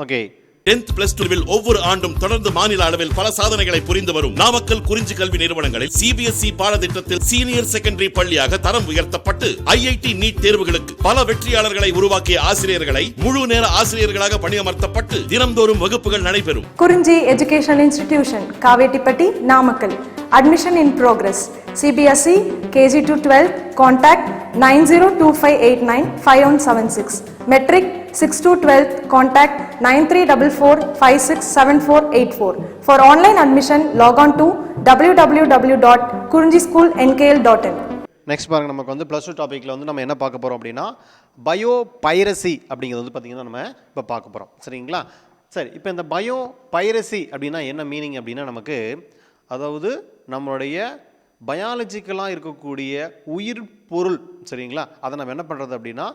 Okay. 10th plus 2 ஒவ்வொரு ஆண்டும் தொடர்ந்து மாநில அளவில் பல சாதனைகளை புரிந்து வரும் நாமக்கல் குறிஞ்சி கல்வி நிறுவனங்களில் CBSE பாடத்திட்டத்தில் சீனியர் செகண்டரி பள்ளியாக தரம் உயர்த்தப்பட்டு IIT நீட் தேர்வுகளுக்கு பல வெற்றியாளர்களை உருவாக்கிய ஆசிரியர்களை முழு நேர ஆசிரியர்களாக பணியமர்த்தப்பட்டு தினம்தோறும் வகுப்புகள் நடைபெறும். குறிஞ்சி educational institution, Kavettipatti, Namakkal. Admission in progress. CBSE KG to 12. Contact 9025895176. Metric 6 to 12. Contact 9344567484. For online admission, log on to www.kurinjischoolnkl.in. Next பாருங்க, நமக்கு வந்து +2 டாப்பிக்கில் வந்து நம்ம என்ன பார்க்க போகிறோம் அப்படின்னா பயோ பைரசி அப்படிங்கிறது வந்து பார்த்திங்கன்னா நம்ம இப்போ பார்க்க போகிறோம். சரிங்களா? சரி, இப்போ இந்த பயோ பைரசி அப்படின்னா என்ன மீனிங் அப்படின்னா, நமக்கு அதாவது நம்மளுடைய பயாலஜிக்கலாக இருக்கக்கூடிய உயிர் பொருள், சரிங்களா, அதை நம்ம என்ன பண்ணுறது அப்படின்னா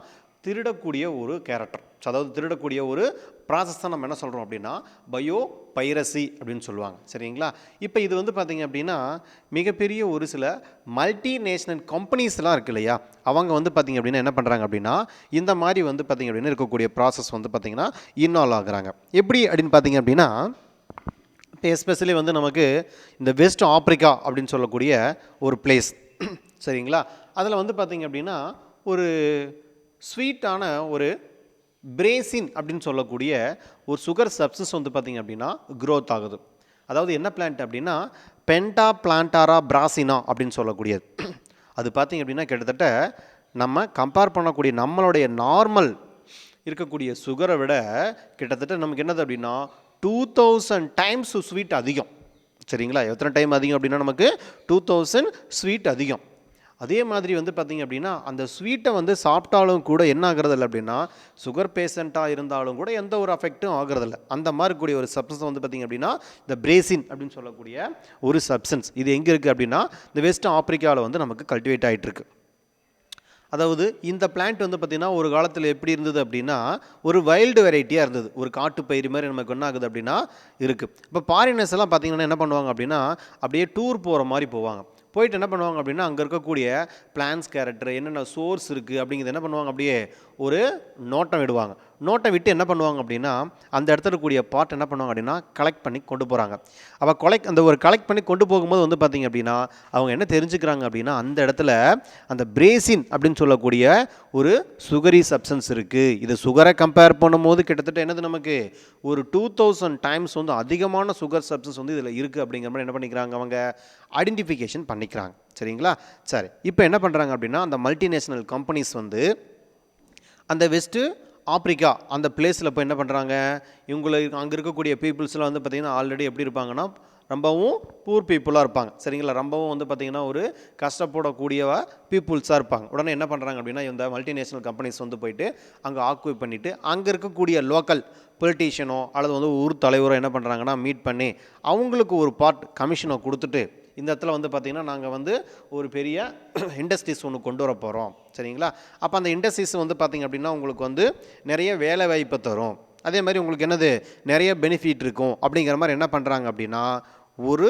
திருடக்கூடிய ஒரு கேரக்டர், அதாவது திருடக்கூடிய ஒரு ப்ராசஸ் தான் நம்ம என்ன சொல்கிறோம் அப்படின்னா பயோ பைரசி அப்படின்னு சொல்லுவாங்க. சரிங்களா? இப்போ இது வந்து பார்த்திங்க அப்படின்னா மிகப்பெரிய ஒரு சில மல்டிநேஷ்னல் கம்பெனிஸ்லாம் இருக்குது இல்லையா, அவங்க வந்து பார்த்திங்க அப்படின்னா என்ன பண்ணுறாங்க அப்படின்னா இந்த மாதிரி வந்து பார்த்திங்க அப்படின்னா இருக்கக்கூடிய ப்ராசஸ் வந்து பார்த்திங்கன்னா இன்வால்வ் ஆகுறாங்க. எப்படி அப்படின்னு பார்த்திங்க அப்படின்னா, இப்போ எஸ்பெஷலி வந்து நமக்கு இந்த வெஸ்ட் ஆப்ரிக்கா அப்படின்னு சொல்லக்கூடிய ஒரு பிளேஸ், சரிங்களா, அதில் வந்து பார்த்திங்க அப்படின்னா ஒரு ஸ்வீட்டான ஒரு பிரேசின் அப்படின்னு சொல்லக்கூடிய ஒரு சுகர் சப்ஸ்டன்ஸ் வந்து பார்த்திங்க அப்படின்னா க்ரோத் ஆகுது. அதாவது என்ன பிளான்ட் அப்படின்னா பென்டா பிளான்டாரா பிராசினா அப்படின்னு சொல்லக்கூடியது. அது பார்த்திங்க அப்படின்னா கிட்டத்தட்ட நம்ம கம்பேர் பண்ணக்கூடிய நம்மளுடைய நார்மல் இருக்கக்கூடிய சுகரை விட கிட்டத்தட்ட நமக்கு என்னது அப்படின்னா 2000 டைம்ஸ் ஸ்வீட் அதிகம். சரிங்களா? எத்தனை டைம் அதிகம் அப்படின்னா நமக்கு 2000 ஸ்வீட் அதிகம். அதே மாதிரி வந்து பார்த்திங்க அப்படின்னா அந்த ஸ்வீட்டை வந்து சாப்பிட்டாலும் கூட என்ன ஆகிறதில்ல அப்படின்னா சுகர் பேஷண்ட்டாக இருந்தாலும் கூட எந்த ஒரு அஃபெக்ட்டும் ஆகிறதில்ல. அந்த மாதிரி கூடிய ஒரு சப்ஸ்டன்ஸ் வந்து பார்த்திங்க அப்படின்னா இந்த பிரேசின் அப்படின்னு சொல்லக்கூடிய ஒரு சப்ஸ்டன்ஸ் இது எங்கே இருக்குது அப்படின்னா இந்த வெஸ்ட் ஆப்ரிக்காவில் வந்து நமக்கு கல்டிவேட் ஆகிட்டுருக்கு. அதாவது இந்த பிளான்ட் வந்து பார்த்திங்கன்னா ஒரு காலத்தில் எப்படி இருந்தது அப்படின்னா ஒரு வைல்டு வெரைட்டியாக இருந்தது, ஒரு காட்டு பயிர் மாதிரி நமக்கு என்ன ஆகுது அப்படின்னா இருக்குது. இப்போ ஃபாரினர்ஸ் எல்லாம் பார்த்திங்கன்னா என்ன பண்ணுவாங்க அப்படின்னா அப்படியே டூர் போகிற மாதிரி போவாங்க. போயிட்டு என்ன பண்ணுவாங்க அப்படின்னா அங்கே இருக்கக்கூடிய பிளான்ஸ் கேரக்டர் என்னென்ன சோர்ஸ் இருக்குது அப்படிங்கிறது என்ன பண்ணுவாங்க அப்படியே ஒரு நோட்டம் விடுவாங்க. நோட்டை விட்டு என்ன பண்ணுவாங்க அப்படின்னா அந்த இடத்துல இருக்கக்கூடிய பார்ட் என்ன பண்ணுவாங்க அப்படின்னா கலெக்ட் பண்ணி கொண்டு போகிறாங்க. அப்போ கலெக்ட் பண்ணி கொண்டு போகும்போது வந்து பார்த்திங்க அப்படின்னா அவங்க என்ன தெரிஞ்சுக்கிறாங்க அப்படின்னா அந்த இடத்துல அந்த பிரேசின் அப்படின்னு சொல்லக்கூடிய ஒரு சுகரி சப்ஸ்டன்ஸ் இருக்குது. இது சுகரை கம்பேர் பண்ணும்போது கிட்டத்தட்ட என்னது நமக்கு ஒரு 2000 டைம்ஸ் வந்து அதிகமான சுகர் சப்ஸ்டன்ஸ் வந்து இதில் இருக்குது அப்படிங்கிற மாதிரி என்ன பண்ணிக்கிறாங்க அவங்க ஐடென்டிஃபிகேஷன் பண்ணிக்கிறாங்க. சரிங்களா? சரி, இப்போ என்ன பண்ணுறாங்க அப்படின்னா அந்த மல்டிநேஷ்னல் கம்பெனிஸ் வந்து அந்த வெஸ்ட்டு ஆப்ரிக்கா அந்த பிளேஸில் போய் என்ன பண்ணுறாங்க, இவங்களுக்கு அங்கே இருக்கக்கூடிய பீப்புள்ஸ்லாம் வந்து பார்த்திங்கன்னா ஆல்ரெடி எப்படி இருப்பாங்கன்னா ரொம்பவும் பூர் பீப்புளாக இருப்பாங்க. சரிங்களா? ரொம்பவும் வந்து பார்த்திங்கன்னா ஒரு கஷ்டப்படக்கூடிய பீப்புள்ஸாக இருப்பாங்க. உடனே என்ன பண்ணுறாங்க அப்படின்னா இந்த மல்டிநேஷ்னல் கம்பெனிஸ் வந்து போயிட்டு அங்கே ஆக்குபை பண்ணிவிட்டு அங்கே இருக்கக்கூடிய லோக்கல் பொலிட்டீஷியனோ அல்லது வந்து ஊர் தலைவரோ என்ன பண்ணுறாங்கன்னா மீட் பண்ணி அவங்களுக்கு ஒரு பார்ட் கமிஷனை கொடுத்துட்டு இந்த இடத்துல வந்து பார்த்திங்கன்னா நாங்கள் வந்து ஒரு பெரிய இண்டஸ்ட்ரீஸ் ஒன்று கொண்டு வர போகிறோம். சரிங்களா? அப்போ அந்த இண்டஸ்ட்ரீஸ் வந்து பார்த்திங்க அப்படின்னா உங்களுக்கு வந்து நிறைய வேலை வாய்ப்பை தரும், அதே மாதிரி உங்களுக்கு என்னது நிறைய பெனிஃபிட் இருக்கும் அப்படிங்கிற மாதிரி என்ன பண்ணுறாங்க அப்படின்னா ஒரு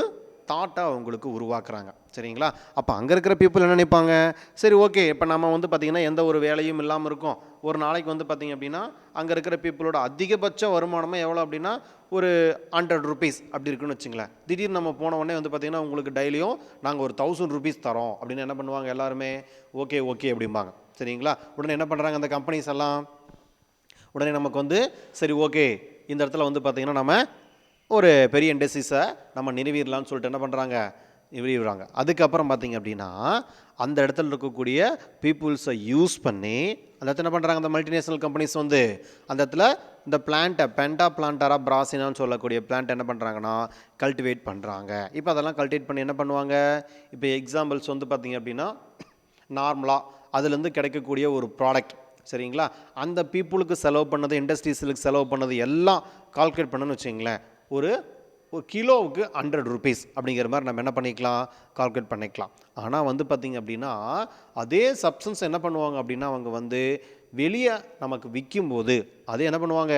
தாட்டை அவங்களுக்கு உருவாக்குறாங்க. சரிங்களா? அப்போ அங்கே இருக்கிற பீப்புள் என்ன நினைப்பாங்க, சரி ஓகே இப்போ நம்ம வந்து பார்த்திங்கன்னா எந்த ஒரு வேலையும் இல்லாமல் இருக்கும், ஒரு நாளைக்கு வந்து பார்த்திங்க அப்படின்னா அங்கே இருக்கிற பீப்புளோட அதிகபட்ச வருமானமே எவ்வளோ அப்படின்னா ஒரு 100 rupees அப்படி இருக்குன்னு வச்சுங்களேன். திடீர்னு நம்ம போன உடனே வந்து பார்த்திங்கன்னா உங்களுக்கு டெய்லியும் நாங்கள் ஒரு 1000 rupees தரோம் அப்படின்னு என்ன பண்ணுவாங்க எல்லாருமே ஓகே அப்படிம்பாங்க. சரிங்களா? உடனே என்ன பண்ணுறாங்க அந்த கம்பெனிஸ் எல்லாம் உடனே நமக்கு வந்து சரி ஓகே இந்த இடத்துல வந்து பார்த்திங்கன்னா நம்ம ஒரு பெரிய இண்டஸ்ட்ரீஸை நம்ம நிறுவிடலாம்னு சொல்லிட்டு என்ன பண்ணுறாங்க நிறுவிடுறாங்க. அதுக்கப்புறம் பார்த்திங்க அப்படின்னா அந்த இடத்துல இருக்கக்கூடிய பீப்புள்ஸை யூஸ் பண்ணி அந்த இடத்துல என்ன பண்ணுறாங்க அந்த மல்டிநேஷ்னல் கம்பெனிஸ் வந்து அந்த இடத்துல இந்த பிளான்ட்டை பென்டா பிளான்டாரா பிராசினான்னு சொல்லக்கூடிய பிளான்ட் என்ன பண்ணுறாங்கன்னா கல்டிவேட் பண்ணுறாங்க. இப்போ அதெல்லாம் கல்டிவேட் பண்ணி என்ன பண்ணுவாங்க, இப்போ எக்ஸாம்பிள்ஸ் வந்து பார்த்திங்க அப்படின்னா நார்மலாக அதுலேருந்து கிடைக்கக்கூடிய ஒரு ப்ராடக்ட், சரிங்களா, அந்த பீப்புளுக்கு செலவு பண்ணது இண்டஸ்ட்ரீஸுக்கு செலவு பண்ணது எல்லாம் கால்குலேட் பண்ணணும்னு வச்சுங்களேன் ஒரு கிலோவுக்கு 100 rupees அப்படிங்கிற மாதிரி நம்ம என்ன பண்ணிக்கலாம் கால்குலேட் பண்ணிக்கலாம். ஆனால் வந்து பார்த்திங்க அப்படின்னா அதே சப்ஸ்டன்ஸ் என்ன பண்ணுவாங்க அப்படின்னா அவங்க வந்து வெளியே நமக்கு விற்கும்போது அதே என்ன பண்ணுவாங்க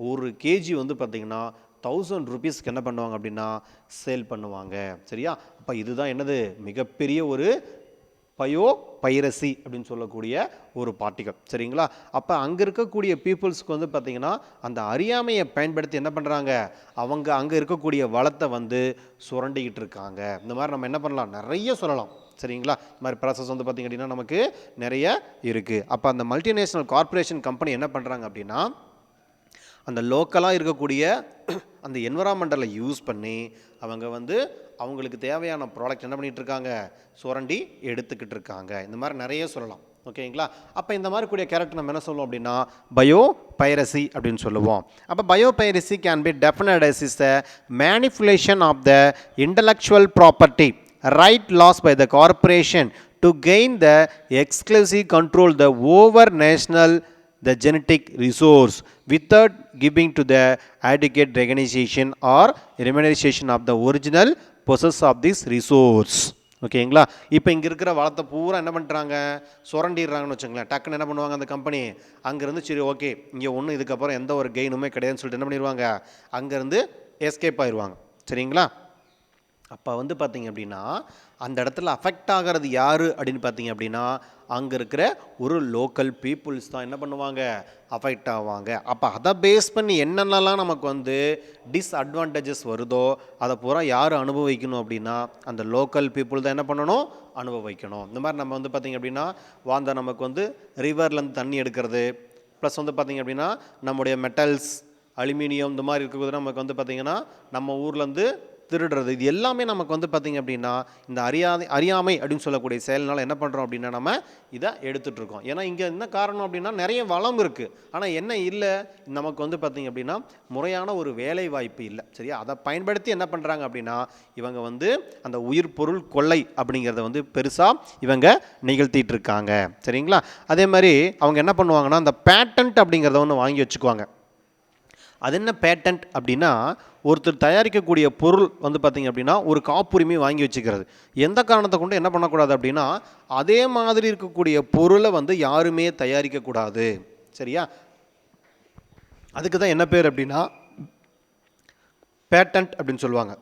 ஒரு கேஜி வந்து பார்த்திங்கன்னா 1000 rupeesக்கு என்ன பண்ணுவாங்க அப்படின்னா சேல் பண்ணுவாங்க. சரியா? அப்போ இதுதான் என்னது மிகப்பெரிய ஒரு பயோ பைரசி அப்படின்னு சொல்லக்கூடிய ஒரு பார்ட்டிகல். சரிங்களா? அப்போ அங்கே இருக்கக்கூடிய பீப்புள்ஸ்க்கு வந்து பார்த்திங்கன்னா அந்த அறியாமையை பயன்படுத்தி என்ன பண்ணுறாங்க, அவங்க அங்கே இருக்கக்கூடிய வளத்தை வந்து சுரண்டிக்கிட்டு இருக்காங்க. இந்த மாதிரி நம்ம என்ன பண்ணலாம், நிறைய சொல்லலாம். சரிங்களா? இந்த மாதிரி ப்ராசஸ் வந்து பார்த்திங்க அப்படின்னா நமக்கு நிறைய இருக்குது. அப்போ அந்த மல்டிநேஷ்னல் கார்ப்பரேஷன் கம்பெனி என்ன பண்ணுறாங்க அப்படின்னா அந்த லோக்கலாக இருக்கக்கூடிய அந்த என்விரான்மெண்டலை யூஸ் பண்ணி அவங்க வந்து அவங்களுக்கு தேவையான ப்ராடக்ட் என்ன பண்ணிகிட்டு இருக்காங்க, சுரண்டி எடுத்துக்கிட்டு இருக்காங்க. இந்த மாதிரி நிறைய சொல்லலாம். ஓகேங்களா? அப்போ இந்த மாதிரி கூடிய கேரக்டர் நம்ம என்ன சொல்லுவோம் அப்படின்னா பயோ பைரசி அப்படின்னு சொல்லுவோம். அப்போ bio piracy can be definite as is the manipulation of the intellectual property right lost by the corporation to gain the exclusive control the over national the genetic resource without giving to the adequate recognition or remuneration of the original possessor of this resource. ஓகேங்களா? இப்போ இங்கே இருக்கிற வளத்தை பூரா என்ன பண்ணுறாங்க, சுரண்டிடுறாங்கன்னு வச்சுங்களேன். டக்குன்னு என்ன பண்ணுவாங்க அந்த கம்பெனி அங்கேருந்து, சரி ஓகே இங்கே ஒன்றும் இதுக்கப்புறம் எந்த ஒரு கெயினுமே கிடையாதுன்னு சொல்லிட்டு என்ன பண்ணிடுவாங்க, அங்கேருந்து எஸ்கேப் ஆயிடுவாங்க. சரிங்களா? அப்போ வந்து பார்த்திங்க அப்படின்னா அந்த இடத்துல அஃபெக்ட் ஆகிறது யார் அப்படின்னு பார்த்தீங்க அப்படின்னா அங்கே இருக்கிற ஒரு லோக்கல் பீப்புள்ஸ் தான் என்ன பண்ணுவாங்க, அஃபெக்ட் ஆவாங்க. அப்போ அதை பேஸ் பண்ணி என்னென்னலாம் நமக்கு வந்து டிஸ்அட்வான்டேஜஸ் வருதோ அதை பூரா யார் அனுபவிக்கணும் அப்படின்னா அந்த லோக்கல் பீப்புள் தான் என்ன பண்ணணும், அனுபவிக்கணும். இந்த மாதிரி நம்ம வந்து பார்த்திங்க அப்படின்னா நமக்கு வந்து ரிவர்லேருந்து தண்ணி எடுக்கிறது, ப்ளஸ் வந்து பார்த்திங்க அப்படின்னா நம்முடைய மெட்டல்ஸ் அலுமினியம் இந்த மாதிரி இருக்கிறது நமக்கு வந்து பார்த்திங்கன்னா நம்ம ஊர்லேருந்து திருடுறது, இது எல்லாமே நமக்கு வந்து பார்த்திங்க அப்படின்னா இந்த அறியாமை அப்படின்னு சொல்லக்கூடிய செயல்னால என்ன பண்ணுறோம் அப்படின்னா நம்ம இதை எடுத்துகிட்ருக்கோம். ஏன்னா இங்கே என்ன காரணம் அப்படின்னா நிறைய வளம் இருக்குது, ஆனால் என்ன இல்லை, நமக்கு வந்து பார்த்திங்க அப்படின்னா முறையான ஒரு வேலை வாய்ப்பு இல்லை. சரியா? அதை பயன்படுத்தி என்ன பண்ணுறாங்க அப்படின்னா இவங்க வந்து அந்த உயிர் பொருள் கொள்ளை அப்படிங்கிறத வந்து பெருசாக இவங்க நிகழ்த்திட்டு இருக்காங்க. சரிங்களா? அதே மாதிரி அவங்க என்ன பண்ணுவாங்கன்னா அந்த பேட்டன்ட் அப்படிங்கிறத ஒன்று வாங்கி வச்சுக்குவாங்க. அது என்ன பேட்டன்ட் அப்படின்னா ஒருத்தர் தயாரிக்கக்கூடிய பொருள் வந்து பார்த்திங்க அப்படின்னா ஒரு காப்புரிமை வாங்கி வச்சுக்கிறது. எந்த காரணத்தை கொண்டு என்ன பண்ணக்கூடாது அப்படின்னா அதே மாதிரி இருக்கக்கூடிய பொருளை வந்து யாருமே தயாரிக்கக்கூடாது. சரியா? அதுக்கு தான் என்ன பேர் அப்படின்னா பேட்டன்ட் அப்படின்னு சொல்லுவாங்க.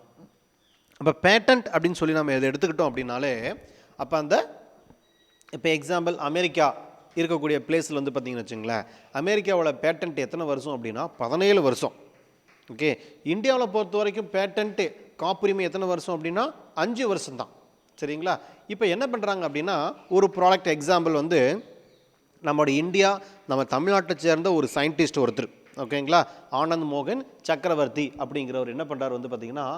அப்போ பேட்டன்ட் அப்படின்னு சொல்லி நம்ம இதை எடுத்துக்கிட்டோம் அப்படின்னாலே அப்போ அந்த இப்போ எக்ஸாம்பிள் அமெரிக்கா இருக்கக்கூடிய பிளேஸில் வந்து பார்த்திங்கன்னு வச்சுங்களேன், அமெரிக்காவோட பேட்டன்ட் எத்தனை வருஷம் அப்படின்னா 17 வருஷம். ஓகே, இந்தியாவில் பொறுத்த வரைக்கும் பேட்டன்ட்டு காப்புரிமை எத்தனை வருஷம் அப்படின்னா 5 வருஷம் தான். சரிங்களா? இப்போ என்ன பண்ணுறாங்க அப்படின்னா ஒரு ப்ராடக்ட் எக்ஸாம்பிள் வந்து நம்மளோட இந்தியா நம்ம தமிழ்நாட்டை சேர்ந்த ஒரு சயின்டிஸ்ட் ஒருத்தர், ஓகேங்களா, ஆனந்த் மோகன் சக்கரவர்த்தி அப்படிங்கிறவர் என்ன பண்ணுறாரு வந்து பார்த்திங்கன்னா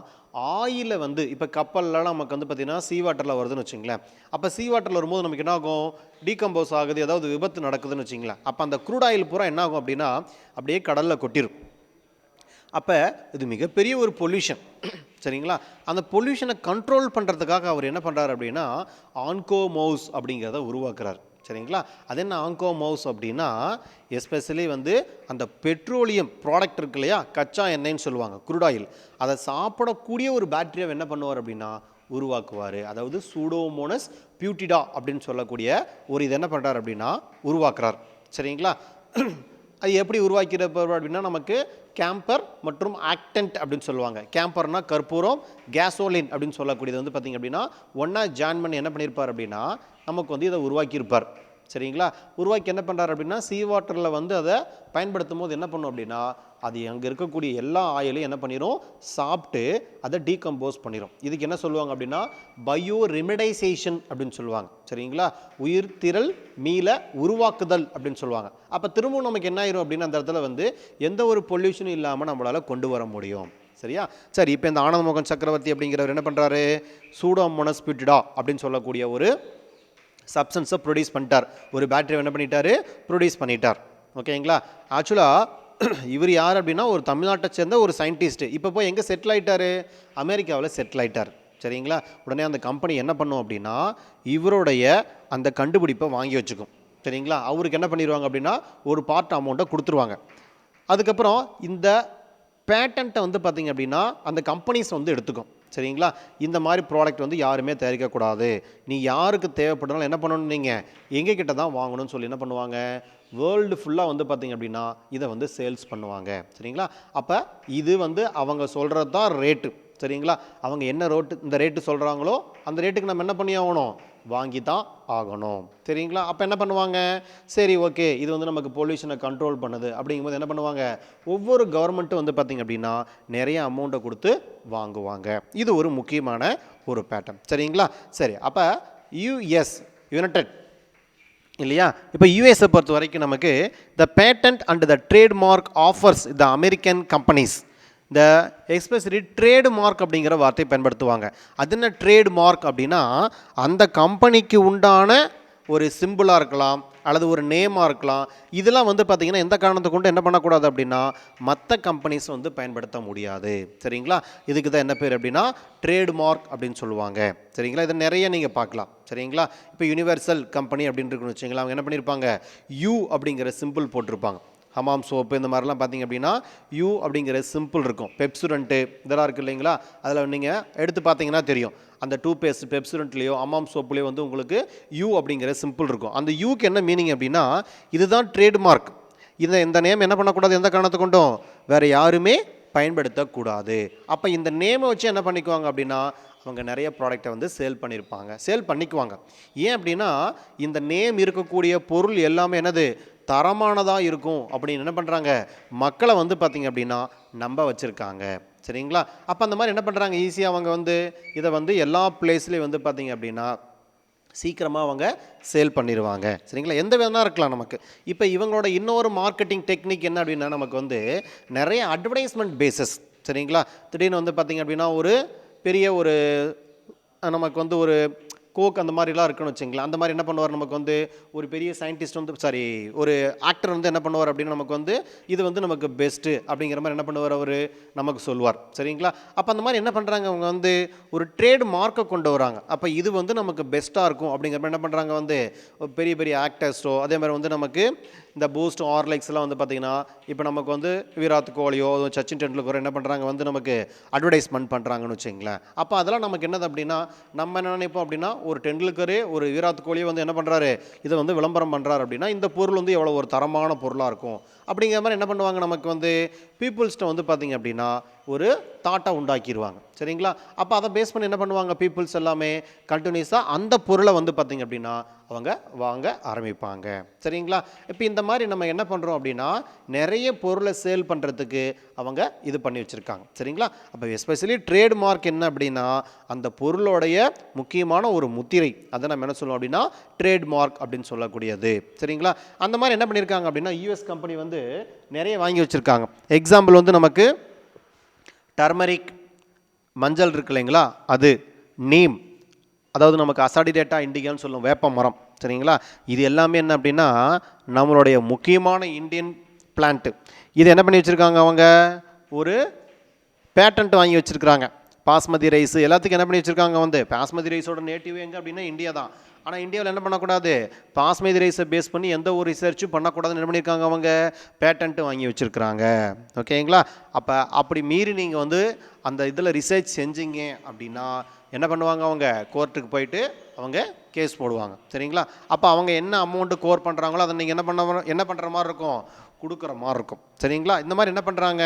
ஆயிலை வந்து இப்போ கப்பல்லாம் நமக்கு வந்து பார்த்திங்கன்னா சீ வாட்டரில் வருதுன்னு வச்சுங்களேன். அப்போ சீ வாட்டரில் வரும்போது நமக்கு என்ன ஆகும், டீகம்போஸ் ஆகுது, ஏதாவது விபத்து நடக்குதுன்னு வச்சுங்களேன். அப்போ அந்த க்ரூட் ஆயில் பூரா என்ன ஆகும் அப்படின்னா அப்படியே கடலில் கொட்டிடும். அப்போ இது மிகப்பெரிய ஒரு பொல்யூஷன். சரிங்களா? அந்த பொல்யூஷனை கண்ட்ரோல் பண்ணுறதுக்காக அவர் என்ன பண்ணுறாரு அப்படின்னா ஆன்கோ மவுஸ் அப்படிங்கிறத உருவாக்குறார். சரிங்களா? அது என்ன ஆன்கோ மவுஸ் அப்படின்னா எஸ்பெஷலி வந்து அந்த பெட்ரோலியம் ப்ராடக்ட் இருக்கு இல்லையா, கச்சா எண்ணெய்ன்னு சொல்லுவாங்க, க்ரூட் ஆயில், அதை சாப்பிடக்கூடிய ஒரு பேக்டீரியா என்ன பண்ணுவார் அப்படின்னா உருவாக்குவார். அதாவது சூடோமோனஸ் பியூட்டிடா அப்படின்னு சொல்லக்கூடிய ஒரு இது என்ன பண்ணுறாரு அப்படின்னா உருவாக்குறார். சரிங்களா? அது எப்படி உருவாக்கிறப்ப அப்படின்னா நமக்கு கேம்பர் மற்றும் ஆக்டன்ட் அப்படின்னு சொல்லுவாங்க. கேம்பர்னா கற்பூரம், கேசோலின் அப்படின்னு சொல்லக்கூடியது வந்து பார்த்திங்க அப்படின்னா ஒன்றா ஜாயின் பண்ணி என்ன பண்ணியிருப்பார் அப்படின்னா நமக்கு வந்து இதை உருவாக்கியிருப்பார். சரிங்களா? உருவாக்கி என்ன பண்ணுறாரு அப்படின்னா சீ வாட்டரில் வந்து அதை பயன்படுத்தும் போது என்ன பண்ணும் அப்படின்னா அது அங்கே இருக்கக்கூடிய எல்லா ஆயிலையும் என்ன பண்ணிடும், சாப்பிட்டு அதை டீகம்போஸ் பண்ணிடும். இதுக்கு என்ன சொல்லுவாங்க அப்படின்னா பயோ ரெமிடைசேஷன் அப்படின்னு சொல்லுவாங்க. சரிங்களா? உயிர் திரள் மீள உருவாக்குதல் அப்படின்னு சொல்லுவாங்க. அப்போ திரும்பவும் நமக்கு என்ன ஆயிரும் அப்படின்னா அந்த இடத்துல வந்து எந்த ஒரு பொல்யூஷனும் இல்லாமல் நம்மளால் கொண்டு வர முடியும். சரியா? சரி, இப்போ இந்த ஆனந்த் மோகன் சக்கரவர்த்தி அப்படிங்கிறவர் என்ன பண்ணுறாரு, சூடோமோனஸ் பியூட்டிடா அப்படின்னு சொல்லக்கூடிய ஒரு சப்ஸ்டன்ஸை ப்ரொடியூஸ் பண்ணிட்டார். ஒரு பேட்டரி என்ன பண்ணிட்டார், ப்ரொடியூஸ் பண்ணிட்டார். ஓகேங்களா? ஆக்சுவலாக இவர் யார் அப்படின்னா ஒரு தமிழ்நாட்டை சேர்ந்த ஒரு சயின்டிஸ்ட்டு. இப்போ போய் எங்கே செட்டில் ஆகிட்டார், அமெரிக்காவில் செட்டில் ஆகிட்டார். சரிங்களா? உடனே அந்த கம்பெனி என்ன பண்ணும் அப்படின்னா இவருடைய அந்த கண்டுபிடிப்பை வாங்கி வச்சுக்கும். சரிங்களா? அவருக்கு என்ன பண்ணிடுவாங்க அப்படின்னா ஒரு பார்ட் அமௌண்ட்டை கொடுத்துருவாங்க. அதுக்கப்புறம் இந்த பேட்டன்ட்டை வந்து பார்த்திங்க அப்படின்னா அந்த கம்பெனிஸ் வந்து எடுத்துக்கும். சரிங்களா? இந்த மாதிரி ப்ராடக்ட் வந்து யாருமே தயாரிக்கக்கூடாது, நீ யாருக்கு தேவைப்படுறனால என்ன பண்ணணும், நீங்கள் எங்கள் கிட்ட தான் வாங்கணும்னு சொல்லி என்ன பண்ணுவாங்க வேர்ல்டு ஃபுல்லாக வந்து பார்த்திங்க அப்படின்னா இதை வந்து சேல்ஸ் பண்ணுவாங்க. சரிங்களா? அப்போ இது வந்து அவங்க சொல்கிறது தான் ரேட்டு. சரிங்களா? அவங்க என்ன இந்த ரேட்டு சொல்கிறாங்களோ அந்த ரேட்டுக்கு நம்ம என்ன பண்ணி ஆகணும், வாங்கி தான் ஆகணும். சரிங்களா? அப்போ என்ன பண்ணுவாங்க, சரி ஓகே இது வந்து நமக்கு பொல்யூஷனை கண்ட்ரோல் பண்ணுது அப்படிங்கும்போது என்ன பண்ணுவாங்க, ஒவ்வொரு கவர்மெண்ட்டும் வந்து பார்த்திங்க அப்படின்னா நிறைய அமௌண்ட்டை கொடுத்து வாங்குவாங்க. இது ஒரு முக்கியமான ஒரு பேட்டர்ன். சரிங்களா? சரி, அப்போ யுஎஸ் யுனைடெட் இல்லையா, இப்போ யூஎஸை பொறுத்த வரைக்கும் நமக்கு the patent and the trademark offers the American companies இந்த எஸ்பெஷலி ட்ரேட்மார்க் அப்படிங்கிற வார்த்தையை பயன்படுத்துவாங்க. அது என்ன ட்ரேட்மார்க் அப்படின்னா, அந்த கம்பெனிக்கு உண்டான ஒரு சிம்பிளாக இருக்கலாம் அல்லது ஒரு நேமாக இருக்கலாம். இதெல்லாம் வந்து பார்த்திங்கன்னா எந்த காரணத்தை கொண்டு என்ன பண்ணக்கூடாது அப்படின்னா மற்ற கம்பெனிஸ் வந்து பயன்படுத்த முடியாது. சரிங்களா? இதுக்கு தான் என்ன பேர் அப்படின்னா ட்ரேட்மார்க் அப்படின்னு சொல்லுவாங்க. சரிங்களா? இதை நிறைய நீங்கள் பார்க்கலாம். சரிங்களா? இப்போ யூனிவர்சல் கம்பெனி அப்படின்னு இருக்குன்னு வச்சுங்களா, அவங்க என்ன பண்ணியிருப்பாங்க, யூ அப்படிங்கிற சிம்பிள் போட்டிருப்பாங்க. ஹமாம் சோப்பு இந்த மாதிரிலாம் பார்த்திங்க அப்படின்னா யூ அப்படிங்கிற சிம்பிள் இருக்கும். பெப்சுரண்ட்டு இதெல்லாம் இருக்குது இல்லைங்களா, அதில் நீங்கள் எடுத்து பார்த்தீங்கன்னா தெரியும். அந்த டூத்பேஸ்ட் பெப்சுரண்ட்லேயோ ஹமாம் சோப்புலேயோ வந்து உங்களுக்கு யூ அப்படிங்கிற சிம்பிள் இருக்கும். அந்த யூக்கு என்ன மீனிங் அப்படின்னா இதுதான் ட்ரேட்மார்க். இந்த நேம் என்ன பண்ணக்கூடாது, எந்த காரணத்தை கொண்டும் வேறு யாருமே பயன்படுத்தக்கூடாது. அப்போ இந்த நேமை வச்சு என்ன பண்ணிக்குவாங்க அப்படின்னா அவங்க நிறைய ப்ராடக்டை வந்து சேல் பண்ணிக்குவாங்க. ஏன் அப்படின்னா இந்த நேம் இருக்கக்கூடிய பொருள் எல்லாமே என்னது தரமானதாக இருக்கும் அப்படின்னு என்ன பண்ணுறாங்க, மக்களை வந்து பார்த்திங்க அப்படின்னா நம்ப வச்சுருக்காங்க. சரிங்களா? அப்போ அந்த மாதிரி என்ன பண்ணுறாங்க, ஈஸியாக அவங்க வந்து இதை வந்து எல்லா பிளேஸ்லேயும் வந்து பார்த்திங்க அப்படின்னா சீக்கிரமாக அவங்க சேல் பண்ணிடுவாங்க. சரிங்களா? எந்த விதமாக இருக்கலாம் நமக்கு. இப்போ இவங்களோட இன்னொரு மார்க்கெட்டிங் டெக்னிக் என்ன அப்படின்னா நமக்கு வந்து நிறைய அட்வர்டைஸ்மெண்ட் பேசஸ். சரிங்களா? திடீர்னு வந்து பார்த்திங்க அப்படின்னா ஒரு பெரிய ஒரு நமக்கு வந்து ஒரு கோக் அந்த மாதிரிலாம் இருக்குன்னு வச்சுங்களேன். அந்த மாதிரி என்ன பண்ணுவார், நமக்கு வந்து ஒரு பெரிய சயின்டிஸ்ட் வந்து ஒரு ஆக்டர் வந்து என்ன பண்ணுவார் அப்படின்னு நமக்கு வந்து இது வந்து நமக்கு பெஸ்ட்டு அப்படிங்கிற மாதிரி என்ன பண்ணுவார் அவர் நமக்கு சொல்லுவார். சரிங்களா? அப்போ அந்த மாதிரி என்ன பண்ணுறாங்க, அவங்க வந்து ஒரு ட்ரேட் மார்க்கை கொண்டு வராங்க. அப்போ இது வந்து நமக்கு பெஸ்ட்டாக இருக்கும் அப்படிங்கிற மாதிரி என்ன பண்ணுறாங்க, வந்து பெரிய பெரிய ஆக்டர்ஸோ அதே மாதிரி வந்து நமக்கு இந்த பூஸ்ட் ஹார்லிக்ஸ்லாம் வந்து பார்த்திங்கன்னா இப்போ நமக்கு வந்து விராட் கோலியோ சச்சின் டெண்டுல்கரோ என்ன பண்ணுறாங்க வந்து நமக்கு அட்வர்டைஸ்மெண்ட் பண்ணுறாங்கன்னு வச்சுங்களேன். அப்போ அதெல்லாம் நமக்கு என்னது அப்படின்னா நம்ம என்ன நினைப்போம் அப்படின்னா ஒரு டெண்டுல்கரே ஒரு விராட் கோலியோ வந்து என்ன பண்ணுறாரு இதை வந்து விளம்பரம் பண்ணுறாரு அப்படின்னா இந்த பொருள் வந்து எவ்வளோ ஒரு தரமான பொருளாக இருக்கும் அப்படிங்கிற மாதிரி என்ன பண்ணுவாங்க, நமக்கு வந்து பீப்புள்ஸ்ட்டை வந்து பார்த்திங்க அப்படின்னா ஒரு தாட்டை உண்டாக்கிடுவாங்க. சரிங்களா? அப்போ அதை பேஸ் பண்ணி என்ன பண்ணுவாங்க, பீப்புள்ஸ் எல்லாமே கண்டினியூஸாக அந்த பொருளை வந்து பார்த்திங்க அப்படின்னா அவங்க வாங்க ஆரம்பிப்பாங்க. சரிங்களா? இப்போ இந்த மாதிரி நம்ம என்ன பண்ணுறோம் அப்படின்னா நிறைய பொருளை சேல் பண்ணுறதுக்கு அவங்க இது பண்ணி வச்சுருக்காங்க. சரிங்களா? அப்போ எஸ்பெஷலி ட்ரேட்மார்க் என்ன அப்படின்னா அந்த பொருளோடைய முக்கியமான ஒரு முத்திரை, அதை நம்ம என்ன சொல்லுவோம் அப்படின்னா ட்ரேட்மார்க் அப்படின்னு சொல்லக்கூடியது. சரிங்களா? அந்த மாதிரி என்ன பண்ணியிருக்காங்க அப்படின்னா யூஎஸ் கம்பெனி வந்து நிறைய வாங்கி வச்சுருக்காங்க. எக்ஸாம்பிள் வந்து நமக்கு டர்மரிக் மஞ்சள் இருக்கு இல்லைங்களா, அது நீம், அதாவது நமக்கு அசாடிடேட்டா இண்டிகான்னு சொல்லுவோம், வேப்ப மரம். சரிங்களா? இது எல்லாமே என்ன அப்படின்னா நம்மளுடைய முக்கியமான இந்தியன் பிளான்ட்டு. இது என்ன பண்ணி வச்சுருக்காங்க, அவங்க ஒரு பேட்டன்ட் வாங்கி வச்சுருக்காங்க. பாஸ்மதி ரைஸ் எல்லாத்துக்கும் என்ன பண்ணி வச்சுருக்காங்க, வந்து பாஸ்மதி ரைஸோட நேட்டிவ் எங்கே அப்படின்னா இந்தியா தான். ஆனால் இந்தியாவில் என்ன பண்ணக்கூடாது, பாஸ்மதி ரைஸை பேஸ் பண்ணி எந்த ஒரு ரிசர்ச்சும் பண்ணக்கூடாதுன்னு என்ன பண்ணியிருக்காங்க, அவங்க பேட்டன்ட்டு வாங்கி வச்சுருக்குறாங்க. ஓகேங்களா? அப்போ அப்படி மீறி நீங்கள் வந்து அந்த இதில் ரிசர்ச் செஞ்சீங்க அப்படின்னா என்ன பண்ணுவாங்க, அவங்க கோர்ட்டுக்கு போயிட்டு அவங்க கேஸ் போடுவாங்க. சரிங்களா? அப்போ அவங்க என்ன அமௌண்ட்டு கோர் பண்ணுறாங்களோ அதை நீங்கள் என்ன பண்ணுற மாதிரி இருக்கும், கொடுக்குற மாதிரி இருக்கும். சரிங்களா? இந்த மாதிரி என்ன பண்ணுறாங்க,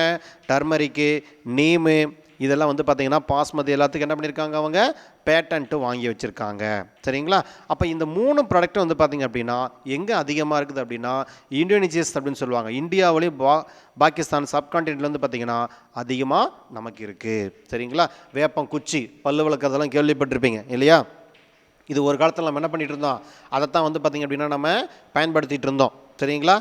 டர்மரிக்கு நீமு இதெல்லாம் வந்து பார்த்திங்கன்னா பாஸ்மதி எல்லாத்துக்கும் என்ன பண்ணியிருக்காங்க, அவங்க பேட்டன்ட்டு வாங்கி வச்சுருக்காங்க. சரிங்களா? அப்போ இந்த 3 ப்ராடக்ட்டும் வந்து பார்த்திங்க அப்படின்னா எங்கே அதிகமாக இருக்குது அப்படின்னா இந்தோனேஷியஸ் அப்படின்னு சொல்லுவாங்க. இந்தியாவிலையும் பாகிஸ்தான் சப்கான்டினென்ட்ல வந்து பார்த்திங்கன்னா அதிகமாக நமக்கு இருக்குது. சரிங்களா? வேப்பம் குச்சி பல்லு விளக்கறதெல்லாம் கேள்விப்பட்டிருப்பீங்க இல்லையா? இது ஒரு காலத்தில் நம்ம என்ன பண்ணிகிட்டு இருந்தோம், அதைத்தான் வந்து பார்த்திங்க அப்படின்னா நம்ம பயன்படுத்திகிட்டு இருந்தோம். சரிங்களா?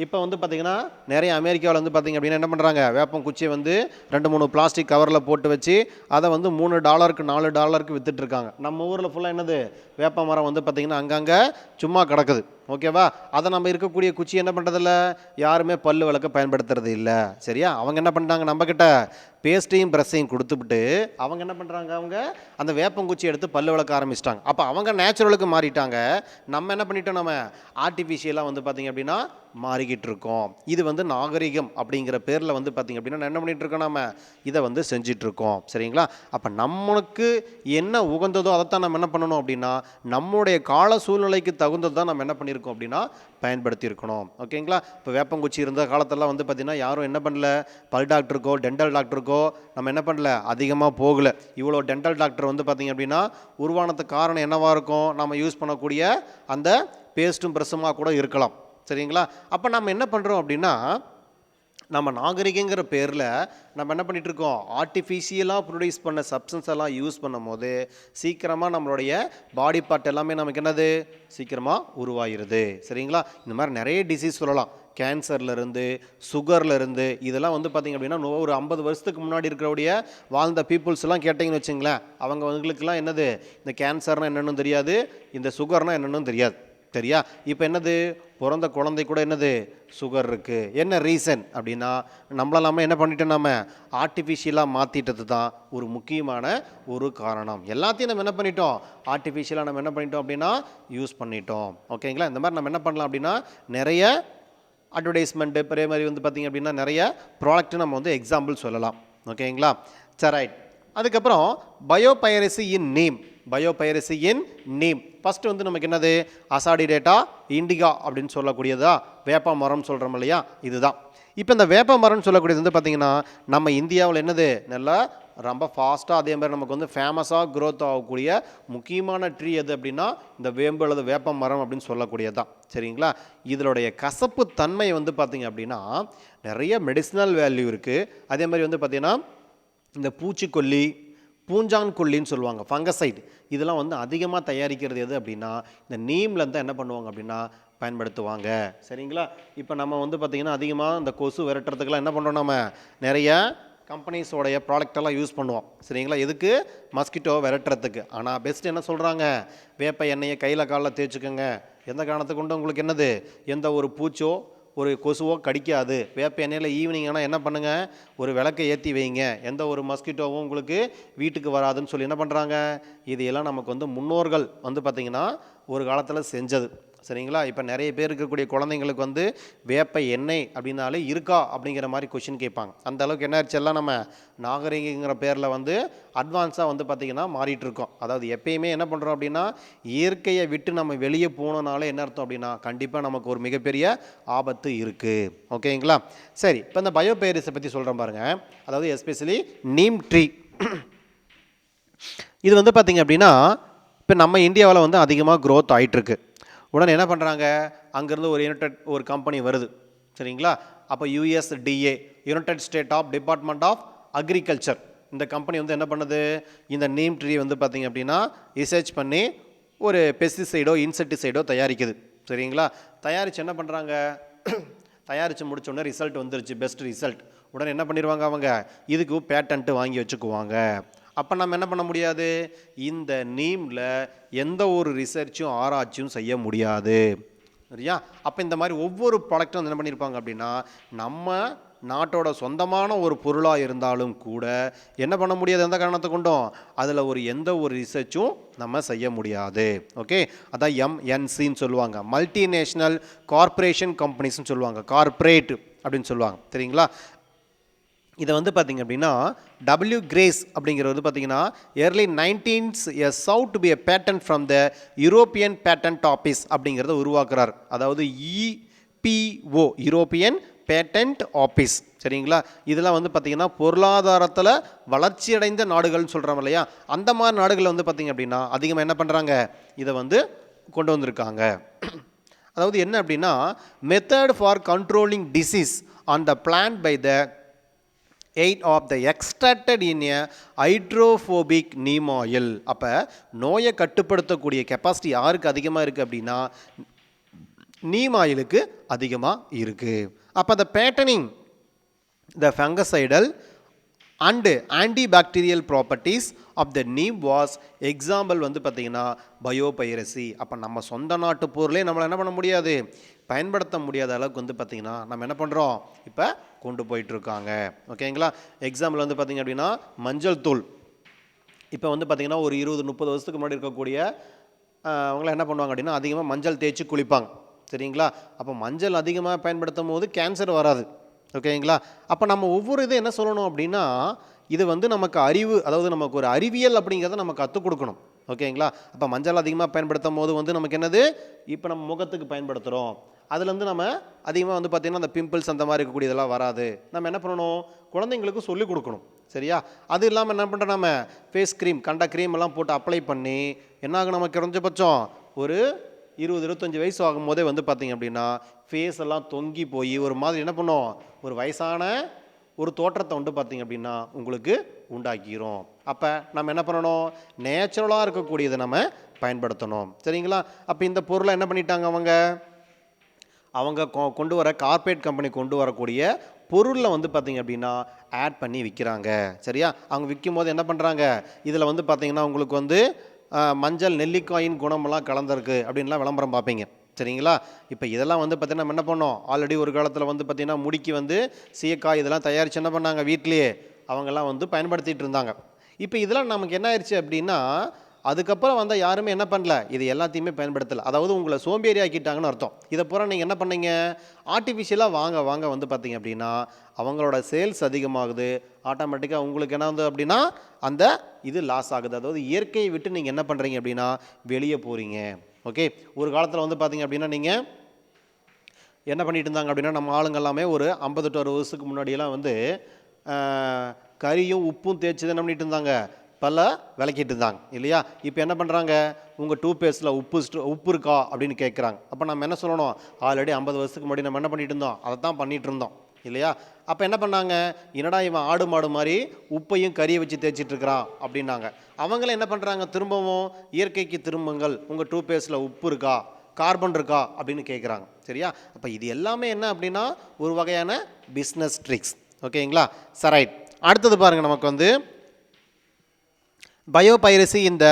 இப்போ வந்து பார்த்திங்கன்னா நிறைய அமெரிக்காவில் வந்து பார்த்திங்க அப்படின்னா என்ன பண்ணுறாங்க, வேப்பம் குச்சியை வந்து 2-3 பிளாஸ்டிக் கவரில் போட்டு வச்சு அதை வந்து $3 $4 விற்றுட்ருக்காங்க. நம்ம ஊரில் ஃபுல்லாக என்னது வேப்ப மரம் வந்து பார்த்திங்கன்னா அங்கங்கே சும்மா கிடக்குது. ஓகேவா? அதை நம்ம இருக்கக்கூடிய குச்சி என்ன பண்ணுறதில்ல, யாருமே பல்லு விளக்க பயன்படுத்துறது இல்லை. சரியா? அவங்க என்ன பண்ணுறாங்க, நம்மக்கிட்ட பேஸ்ட்டையும் ப்ரஷ்ஷையும் கொடுத்துவிட்டு அவங்க என்ன பண்ணுறாங்க, அவங்க அந்த வேப்பங்குச்சி எடுத்து பல்லு விளக்க ஆரம்பிச்சிட்டாங்க. அப்போ அவங்க நேச்சுரலுக்கு மாறிட்டாங்க, நம்ம என்ன பண்ணிட்டோம், நம்ம ஆர்டிஃபிஷியலாக வந்து பார்த்திங்க அப்படின்னா மாறிக்கிட்டு இருக்கோம். இது வந்து நாகரிகம் அப்படிங்கிற பேரில் வந்து பார்த்திங்க அப்படின்னா என்ன பண்ணிகிட்டு இருக்கோம், நம்ம இதை வந்து செஞ்சிட்ருக்கோம். சரிங்களா? அப்போ நம்மளுக்கு என்ன உகந்ததோ அதைத்தான் நம்ம என்ன பண்ணணும் அப்படின்னா நம்முடைய கால சூழ்நிலைக்கு தகுந்தது தான் நம்ம என்ன பண்ணி பண்ணியிருக்கோம் அப்படின்னா பயன்படுத்தி இருக்கணும். ஓகேங்களா? இப்போ வேப்பங்குச்சி இருந்த காலத்தெல்லாம் வந்து பார்த்திங்கன்னா யாரும் என்ன பண்ணல, பல் டாக்டருக்கோ டென்டல் டாக்டருக்கோ நம்ம என்ன பண்ணல, அதிகமாக போகலை. இவ்வளோ டென்டல் டாக்டர் வந்து பார்த்திங்க அப்படின்னா உருவானதுக்கு காரணம் என்னவாக இருக்கும், நம்ம யூஸ் பண்ணக்கூடிய அந்த பேஸ்ட்டும் ப்ரெஸ்ஸுமாக கூட இருக்கலாம். சரிங்களா? அப்போ நம்ம என்ன பண்ணுறோம் அப்படின்னா, நம்ம நாகரிகங்கிற பேரில் நம்ம என்ன பண்ணிகிட்ருக்கோம், ஆர்டிஃபிஷியலாக ப்ரொடியூஸ் பண்ண சப்ஸ்டன்ஸ் எல்லாம் யூஸ் பண்ணும் போது சீக்கிரமாக நம்மளுடைய பாடி பார்ட் எல்லாமே நமக்கு என்னது, சீக்கிரமாக உருவாகிருது. சரிங்களா? இந்த மாதிரி நிறைய டிசீஸ் சொல்லலாம், கேன்சர்லேருந்து சுகர்லேருந்து. இதெல்லாம் வந்து பார்த்திங்க அப்படின்னா ஒரு 50 வருஷத்துக்கு முன்னாடி இருக்கிறவுடைய வாழ்ந்த பீப்புள்ஸ்லாம் கேட்டிங்கன்னு வச்சுங்களேன், அவங்களுக்கெல்லாம் என்னது, இந்த கேன்சர்னால் என்னென்னு தெரியாது, இந்த சுகர்னால் என்னென்னு தெரியாது. சரியா? இப்போ என்னது, பிறந்த குழந்தை கூட என்னது, சுகர் இருக்குது. என்ன ரீசன் அப்படின்னா, நம்மளெல்லாமல் என்ன பண்ணிட்டோம், நம்ம ஆர்டிஃபிஷியலாக மாற்றிட்டது தான் ஒரு முக்கியமான ஒரு காரணம். எல்லாத்தையும் நம்ம என்ன பண்ணிட்டோம், ஆர்டிஃபிஷியலாக நம்ம என்ன பண்ணிட்டோம் அப்படின்னா யூஸ் பண்ணிட்டோம். ஓகேங்களா? இந்த மாதிரி நம்ம என்ன பண்ணலாம் அப்படின்னா, நிறைய அட்வர்டைஸ்மெண்ட்டு பெரிய மாதிரி வந்து பார்த்திங்க அப்படின்னா நிறைய ப்ராடக்ட்டு நம்ம வந்து எக்ஸாம்பிள் சொல்லலாம். ஓகேங்களா? சரி, ரைட். அதுக்கப்புறம் biopiracy in name. Biopiracy in name first வந்து நமக்கு என்னது, அசாடிடேட்டா இண்டிகா அப்படின்னு சொல்லக்கூடியதா, வேப்ப மரம் சொல்கிறோம் இல்லையா, இதுதான். இப்போ இந்த வேப்ப மரம்னு சொல்லக்கூடியது வந்து பார்த்திங்கன்னா நம்ம இந்தியாவில் என்னது, நல்லா ரொம்ப ஃபாஸ்ட்டாக அதே மாதிரி நமக்கு வந்து ஃபேமஸாக க்ரோத் ஆகக்கூடிய முக்கியமான ட்ரீ எது அப்படின்னா இந்த வேம்பு அல்லது வேப்ப மரம் அப்படின்னு சொல்லக்கூடியது தான். சரிங்களா? இதனுடைய கசப்பு தன்மை வந்து பார்த்திங்க அப்படின்னா நிறைய மெடிசினல் வேல்யூ இருக்குது. அதே மாதிரி வந்து பார்த்திங்கன்னா இந்த பூச்சிக்கொல்லி, பூஞ்சான் கொல்லின்னு சொல்லுவாங்க, ஃபங்கசைடு, இதெல்லாம் வந்து அதிகமாக தயாரிக்கிறது எது அப்படின்னா இந்த நீம்லேருந்து என்ன பண்ணுவாங்க அப்படின்னா பயன்படுத்துவாங்க. சரிங்களா? இப்போ நம்ம வந்து பார்த்திங்கன்னா அதிகமாக இந்த கொசு விரட்டுறதுக்கெல்லாம் என்ன பண்ணுறோம், நம்ம நிறைய கம்பெனிஸோடைய ப்ராடக்டெல்லாம் யூஸ் பண்ணுவோம். சரிங்களா? எதுக்கு, மஸ்கிட்டோ விரட்டுறதுக்கு. ஆனால் பெஸ்ட் என்ன சொல்கிறாங்க, வேப்ப எண்ணெயை கையில் காலில் தேய்ச்சிக்கோங்க, எந்த காரணத்துக்கு கொண்டு உங்களுக்கு என்னது, எந்த ஒரு பூச்சோ ஒரு கொசுவோ கடிக்காது. வேப்ப எண்ணெயில் ஈவினிங் ஆனால் என்ன பண்ணுங்கள், ஒரு விளக்கை ஏற்றி வைங்க, எந்த ஒரு மஸ்கிட்டோவும் உங்களுக்கு வீட்டுக்கு வராதுன்னு சொல்லி என்ன பண்ணுறாங்க. இதையெல்லாம் நமக்கு வந்து முன்னோர்கள் வந்து பார்த்திங்கன்னா ஒரு காலத்தில் செஞ்சது. சரிங்களா? இப்போ நிறைய பேர் இருக்கக்கூடிய குழந்தைங்களுக்கு வந்து வேப்ப எண்ணெய் அப்படின்னாலே இருக்கா அப்படிங்கிற மாதிரி கொஷின் கேட்பாங்க. அந்த அளவுக்கு என்ன ஆச்சு, எல்லாம் நம்ம நாகரிகங்கிற பேரில் வந்து அட்வான்ஸாக வந்து பார்த்திங்கன்னா மாறிட்டுருக்கோம். அதாவது எப்பயுமே என்ன பண்ணுறோம் அப்படின்னா இயற்கையை விட்டு நம்ம வெளியே போனனாலே என்ன அர்த்தம் அப்படின்னா கண்டிப்பாக நமக்கு ஒரு மிகப்பெரிய ஆபத்து இருக்குது. ஓகேங்களா? சரி, இப்போ இந்த பயோபைரஸை பற்றி சொல்கிறேன் பாருங்கள். அதாவது எஸ்பெஷலி நீம் ட்ரீ. இது வந்து பார்த்திங்க அப்படின்னா இப்போ நம்ம இந்தியாவில் வந்து அதிகமாக க்ரோத் ஆகிட்டுருக்கு. உடனே என்ன பண்ணுறாங்க, அங்கேருந்து ஒரு கம்பெனி வருது. சரிங்களா? அப்போ USDA, united state of department of agriculture, இந்த கம்பெனி வந்து என்ன பண்ணுது, இந்த நீம் ட்ரீ வந்து பார்த்திங்க அப்படின்னா ரிசர்ச் பண்ணி ஒரு பெஸ்டிசைடோ இன்செக்டிசைடோ தயாரிக்குது. சரிங்களா? தயாரித்து என்ன பண்ணுறாங்க, தயாரித்து முடிச்சோடனே ரிசல்ட் வந்துருச்சு, பெஸ்ட் ரிசல்ட். உடனே என்ன பண்ணிடுவாங்க, அவங்க இதுக்கு பேட்டன்ட்டு வாங்கி வச்சுக்குவாங்க. அப்போ நம்ம என்ன பண்ண முடியாது, இந்த நீமில் எந்த ஒரு ரிசர்ச்சும் ஆராய்ச்சியும் செய்ய முடியாது. சரியா? அப்போ இந்த மாதிரி ஒவ்வொரு ப்ராடக்ட்டும் வந்து என்ன பண்ணியிருப்பாங்க அப்படின்னா நம்ம நாட்டோட சொந்தமான ஒரு பொருளாக இருந்தாலும் கூட என்ன பண்ண முடியாது, எந்த காரணத்தை கொண்டும் அதில் எந்த ஒரு ரிசர்ச்சும் நம்ம செய்ய முடியாது. ஓகே, அதான் MNCன்னு சொல்லுவாங்க, மல்டிநேஷ்னல் கார்ப்பரேஷன் கம்பெனிஸ்ன்னு சொல்லுவாங்க, கார்ப்பரேட் அப்படின்னு சொல்லுவாங்க. சரிங்களா? இதை வந்து பார்த்திங்க அப்படின்னா W. கிரேஸ் அப்படிங்கிறது வந்து பார்த்திங்கன்னா early 19s sought to be a patent from the European Patent Office அப்படிங்கிறத உருவாக்குறார். அதாவது EPO, யூரோப்பியன் பேட்டன்ட் ஆஃபீஸ். சரிங்களா? இதெல்லாம் வந்து பார்த்திங்கன்னா பொருளாதாரத்தில் வளர்ச்சி அடைந்த நாடுகள்னு சொல்கிறோம் இல்லையா, அந்த மாதிரி நாடுகளில் வந்து பார்த்திங்க அப்படின்னா அதிகமாக என்ன பண்ணுறாங்க, இதை வந்து கொண்டு வந்திருக்காங்க. அதாவது என்ன அப்படின்னா method for controlling disease on the plant by the aid of the extracted in a hydrophobic neem oil. அப்போ நோயை கட்டுப்படுத்தக்கூடிய கெப்பாசிட்டி யாருக்கு அதிகமாக இருக்குது அப்படின்னா நீம் ஆயிலுக்கு அதிகமாக இருக்குது. அப்போ the patterning the fungicidal and antibacterial properties of the neem was example வந்து பார்த்திங்கன்னா பயோபைரசி. அப்போ நம்ம சொந்த நாட்டு பொருளே நம்மளை என்ன பண்ண முடியாது, பயன்படுத்த முடியாத அளவுக்கு வந்து பார்த்திங்கன்னா நம்ம என்ன பண்ணுறோம், இப்போ கொண்டு போயிட்டுருக்காங்க. ஓகேங்களா? எக்ஸாம்பிள் வந்து பார்த்திங்க அப்படின்னா மஞ்சள் தூள். இப்போ வந்து பார்த்திங்கன்னா ஒரு 20-30 வருஷத்துக்கு முன்னாடி இருக்கக்கூடிய அவங்களாம் என்ன பண்ணுவாங்க அப்படின்னா அதிகமாக மஞ்சள் தேய்ச்சி குளிப்பாங்க. சரிங்களா? அப்போ மஞ்சள் அதிகமாக பயன்படுத்தும் போது கேன்சர் வராது. ஓகேங்களா? அப்போ நம்ம ஒவ்வொரு இதை என்ன சொல்லணும் அப்படின்னா இது வந்து நமக்கு அறிவு, அதாவது நமக்கு ஒரு அறிவியல் அப்படிங்கிறத நம்ம கற்றுக் கொடுக்கணும். ஓகேங்களா. அப்போ மஞ்சள் அதிகமாக பயன்படுத்தும் போது வந்து நமக்கு என்னது, இப்போ நம்ம முகத்துக்கு பயன்படுத்துகிறோம், அதுலேருந்து நம்ம அதிகமாக வந்து பார்த்திங்கன்னா அந்த பிம்பிள்ஸ் அந்த மாதிரி இருக்கக்கூடியதெல்லாம் வராது. நம்ம என்ன பண்ணணும், குழந்தைங்களுக்கு சொல்லிக் கொடுக்கணும். சரியா. அது இல்லாமல் என்ன பண்ணுறோம், நம்ம ஃபேஸ் க்ரீம் கண்ட க்ரீம் எல்லாம் போட்டு அப்ளை பண்ணி என்னாகும், நமக்கு குறைஞ்சபட்சம் ஒரு 20-25 வயசு ஆகும்போதே வந்து பார்த்திங்க அப்படின்னா ஃபேஸ் எல்லாம் தொங்கி போய் ஒரு மாதிரி என்ன பண்ணும், ஒரு வயசான ஒரு தோற்றத்தை வந்து பார்த்திங்க அப்படின்னா உங்களுக்கு உண்டாக்கிரும். அப்போ நம்ம என்ன பண்ணணும், நேச்சுரலாக இருக்கக்கூடியதை நம்ம பயன்படுத்தணும். சரிங்களா. அப்போ இந்த பொருளை என்ன பண்ணிட்டாங்க, அவங்க கொண்டு வர கார்ப்பரேட் கம்பெனி கொண்டு வரக்கூடிய பொருளில் வந்து பார்த்திங்க அப்படின்னா ஆட் பண்ணி விற்கிறாங்க. சரியா. அவங்க விற்கும் போது என்ன பண்ணுறாங்க, இதில் வந்து பார்த்திங்கன்னா உங்களுக்கு வந்து மஞ்சள் நெல்லிக்காயின் குணமெல்லாம் கலந்துருக்கு அப்படின்லாம் விளம்பரம் பார்ப்பீங்க. சரிங்களா. இப்போ இதெல்லாம் வந்து பார்த்திங்கன்னா நம்ம என்ன பண்ணோம், ஆல்ரெடி ஒரு காலத்தில் வந்து பார்த்திங்கன்னா முடிக்கு வந்து சீயக்காய் இதெல்லாம் தயாரித்து என்ன பண்ணாங்க, வீட்லேயே அவங்கெல்லாம் வந்து பயன்படுத்திகிட்டு இருந்தாங்க. இப்போ இதெல்லாம் நமக்கு என்ன ஆயிடுச்சு அப்படின்னா, அதுக்கப்புறம் வந்தால் யாருமே என்ன பண்ணல, இது எல்லாத்தையுமே பயன்படுத்தலை. அதாவது உங்களை சோம்பேறி ஆக்கிட்டாங்கன்னு அர்த்தம். இதை பூரா நீங்கள் என்ன பண்ணீங்க, ஆர்டிஃபிஷியலாக வாங்க வந்து பார்த்தீங்க அப்படின்னா அவங்களோட சேல்ஸ் அதிகமாகுது. ஆட்டோமேட்டிக்காக உங்களுக்கு என்ன வந்து அப்படின்னா அந்த இது லாஸ் ஆகுது. அதாவது இயற்கையை விட்டு நீங்கள் என்ன பண்ணுறீங்க அப்படின்னா வெளியே போகிறீங்க. ஓகே. ஒரு காலத்தில் வந்து பார்த்தீங்க அப்படின்னா நீங்கள் என்ன பண்ணிட்டு இருந்தாங்க அப்படின்னா, நம்ம ஆளுங்க எல்லாமே ஒரு 58 வருஷத்துக்கு முன்னாடியெல்லாம் வந்து கறியும் உப்பும் தேய்ச்சி தான் என்ன பண்ணிட்டு இருந்தாங்க, பல விளக்கிட்டு இருந்தாங்க இல்லையா. இப்போ என்ன பண்ணுறாங்க, உங்கள் டூத்பேஸ்ட்டில் உப்பு இருக்கா அப்படின்னு கேட்குறாங்க. அப்போ நம்ம என்ன சொல்லணும், ஆல்ரெடி 50 வருஷத்துக்கு முன்னாடி நம்ம என்ன பண்ணிட்டு இருந்தோம், அதை தான் பண்ணிகிட்டு இருந்தோம் இல்லையா. அப்போ என்ன பண்ணாங்க, என்னடா இவன் ஆடு மாடு மாதிரி உப்பையும் கறியை வச்சு தேய்ச்சிட்டு இருக்கிறான் அப்படின்னாங்க. அவங்களே என்ன பண்ணுறாங்க, திரும்பவும் இயற்கைக்கு திரும்புங்கள், உங்கள் டூத்பேஸ்ட்டில் உப்பு இருக்கா, கார்பன் இருக்கா அப்படின்னு கேட்குறாங்க. சரியா. அப்போ இது எல்லாமே என்ன அப்படின்னா ஒரு வகையான பிஸ்னஸ் ட்ரிக்ஸ். ஓகேங்களா. சரைட். அடுத்தது பாருங்கள், நமக்கு வந்து பயோபைரசி இந்த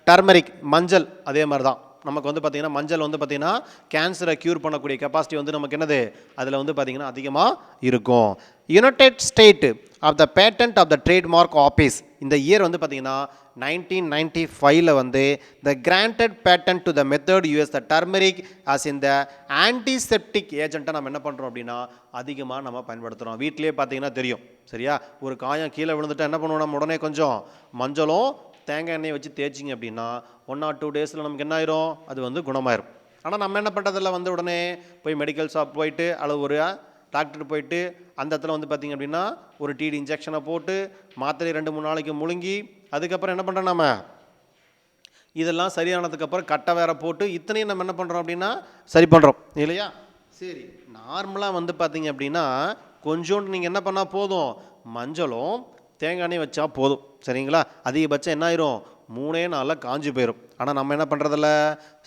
டர்மரிக் மஞ்சள் அதே மாதிரி தான். நமக்கு வந்து பார்த்திங்கன்னா மஞ்சள் வந்து பார்த்திங்கன்னா கேன்சரை க்யூர் பண்ணக்கூடிய கெப்பாசிட்டி வந்து நமக்கு என்னது, அதில் வந்து பார்த்திங்கன்னா அதிகமாக இருக்கும். United state of the patent of the trademark office இந்த இயர் வந்து பார்த்திங்கன்னா 1995 வந்து the granted patent to the method use the turmeric as இந்த ஆன்டிசெப்டிக் ஏஜென்ட்டை நம்ம என்ன பண்ணுறோம் அப்படின்னா அதிகமாக நம்ம பயன்படுத்துகிறோம். வீட்டிலே பார்த்திங்கன்னா தெரியும். சரியா. ஒரு காயம் கீழே விழுந்துட்டு என்ன பண்ணுவோம், நம்ம உடனே கொஞ்சம் மஞ்சளும் தேங்காய் எண்ணெயை வச்சு தேய்ச்சிங்க அப்படின்னா 1 or 2 டேஸில் நமக்கு என்ன ஆயிரும், அது வந்து குணமாயிரும். ஆனால் நம்ம என்ன பண்ணுறதில்ல, வந்து உடனே போய் மெடிக்கல் ஷாப் போயிட்டு அல்லது ஒரு டாக்டர் போயிட்டு அந்த இடத்துல வந்து பார்த்திங்க அப்படின்னா ஒரு டிடி இன்ஜெக்ஷனை போட்டு மாத்திரை 2-3 நாளைக்கு முழுங்கி அதுக்கப்புறம் என்ன பண்ணுறோம், நம்ம இதெல்லாம் சரியானதுக்கப்புறம் கட்டை வேற போட்டு இத்தனையும் நம்ம என்ன பண்ணுறோம் அப்படின்னா சரி பண்ணுறோம் இல்லையா. சரி. நார்மலாக வந்து பார்த்திங்க அப்படின்னா கொஞ்சோண்டு நீங்கள் என்ன பண்ணால் போதும், மஞ்சளும் தேங்காய் எண்ணெய் வச்சா போதும். சரிங்களா. அதிகபட்சம் என்ன ஆயிரும், 3 நாளில் காஞ்சி போயிடும். ஆனால் நம்ம என்ன பண்ணுறதில்ல,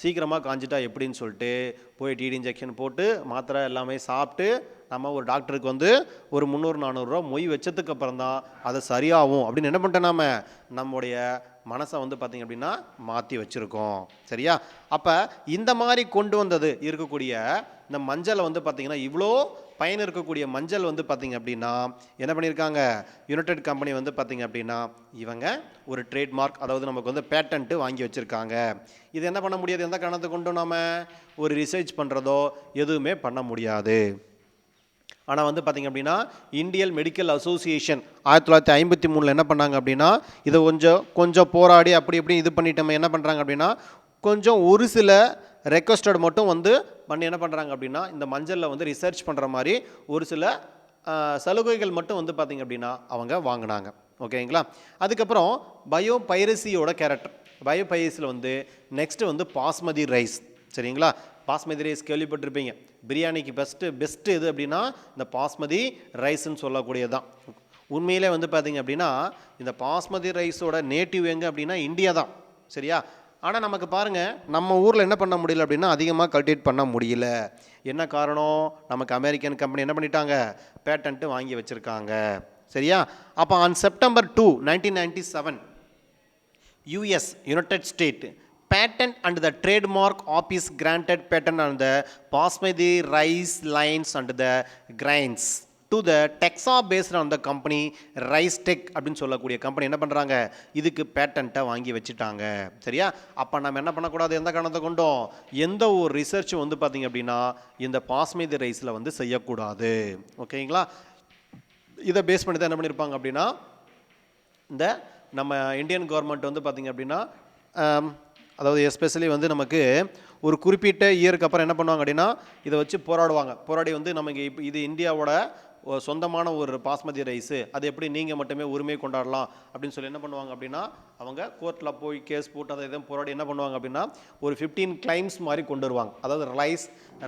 சீக்கிரமாக காஞ்சிட்டா எப்படின்னு சொல்லிட்டு போய் டிடி இன்ஜெக்ஷன் போட்டு மாத்திரை எல்லாமே சாப்பிட்டு நம்ம ஒரு டாக்டருக்கு வந்து ஒரு 300-400 ரூபா மொய் வச்சதுக்கு அப்புறம் தான் அது சரியாகும் அப்படின்னு என்ன பண்ணிட்டோம், நம்முடைய மனசை வந்து பார்த்திங்க அப்படின்னா மாற்றி வச்சுருக்கோம். சரியா. அப்போ இந்த மாதிரி கொண்டு வந்தது இருக்கக்கூடிய இந்த மஞ்சளை வந்து பார்த்திங்கன்னா இவ்வளோ பயன் இருக்கக்கூடிய மஞ்சள் வந்து பார்த்திங்க அப்படின்னா என்ன பண்ணியிருக்காங்க, யுனைடெட் கம்பெனி வந்து பார்த்திங்க அப்படின்னா இவங்க ஒரு ட்ரேட்மார்க் அதாவது நமக்கு வந்து பேட்டன்ட்டு வாங்கி வச்சுருக்காங்க. இது என்ன பண்ண முடியாது, எந்த காரணத்தை கொண்டும் நாம் ஒரு ரிசர்ச் பண்ணுறதோ எதுவுமே பண்ண முடியாது. ஆனால் வந்து பார்த்திங்க அப்படின்னா இந்தியன் மெடிக்கல் அசோசியேஷன் 1953 என்ன பண்ணாங்க அப்படின்னா இதை கொஞ்சம் போராடி அப்படி இப்படி இது பண்ணிட்டோமே என்ன பண்ணுறாங்க அப்படின்னா கொஞ்சம் ஒரு சில ரெக்வஸ்டட் மட்டும் வந்து பண்ணி என்ன பண்ணுறாங்க அப்படின்னா இந்த மஞ்சளில் வந்து ரிசர்ச் பண்ணுற மாதிரி ஒரு சில சலுகைகள் மட்டும் வந்து பார்த்திங்க அப்படின்னா அவங்க வாங்கினாங்க. ஓகேங்களா. அதுக்கப்புறம் பயோபைரசியோட கேரக்டர், பயோபைரசியில் வந்து நெக்ஸ்ட்டு வந்து பாஸ்மதி ரைஸ். சரிங்களா. பாஸ்மதி ரைஸ் கேள்விப்பட்டிருப்பீங்க. பிரியாணிக்கு பெஸ்ட்டு எது அப்படின்னா இந்த பாஸ்மதி ரைஸ்ன்னு சொல்லக்கூடியது தான். உண்மையிலே வந்து பார்த்திங்க அப்படின்னா இந்த பாஸ்மதி ரைஸோட நேட்டிவ் எங்கே அப்படின்னா இந்தியா தான். சரியா. ஆனால் நமக்கு பாருங்கள் நம்ம ஊரில் என்ன பண்ண முடியல அப்படின்னா அதிகமாக கல்டிவேட் பண்ண முடியல. என்ன காரணம், நமக்கு அமெரிக்கன் கம்பெனி என்ன பண்ணிட்டாங்க, பேட்டன்ட்டு வாங்கி வச்சுருக்காங்க. சரியா. அப்போ on September 2, 1997 US United state patent and the trademark office granted patent on the basmati rice lines and the grains to the Texas based on the company Rice Tech அப்படின்னு சொல்லக்கூடிய company என்ன பண்ணுறாங்க இதுக்கு பேட்டன்ட்டை வாங்கி வச்சுட்டாங்க. சரியா. அப்போ நம்ம என்ன பண்ணக்கூடாது, எந்த காரணத்தை கொண்டோம் எந்த ஒரு ரிசர்ச்சும் வந்து பார்த்திங்க அப்படின்னா இந்த பாஸ்மதி ரைஸில் வந்து செய்யக்கூடாது. ஓகேங்களா. இதை பேஸ் பண்ணி தான் என்ன பண்ணியிருப்பாங்க அப்படின்னா இந்த நம்ம இந்தியன் கவர்மெண்ட் வந்து பார்த்திங்க அப்படின்னா அதாவது எஸ்பெஷலி வந்து நமக்கு ஒரு குறிப்பிட்ட இயருக்கு அப்புறம் என்ன பண்ணுவாங்க அப்படின்னா இதை வச்சு போராடி வந்து நமக்கு இப்போ இது இந்தியாவோட சொந்தமான ஒரு பாஸ்மதி ரைஸு, அது எப்படி நீங்கள் மட்டுமே உரிமை கொண்டாடலாம் அப்படின்னு சொல்லி என்ன பண்ணுவாங்க அப்படின்னா அவங்க கோர்ட்டில் போய் கேஸ் போட்டு அதை எதுவும் போராடி என்ன பண்ணுவாங்க அப்படின்னா ஒரு 15 கிளைம்ஸ் மாதிரி கொண்டு வருவாங்க. அதாவது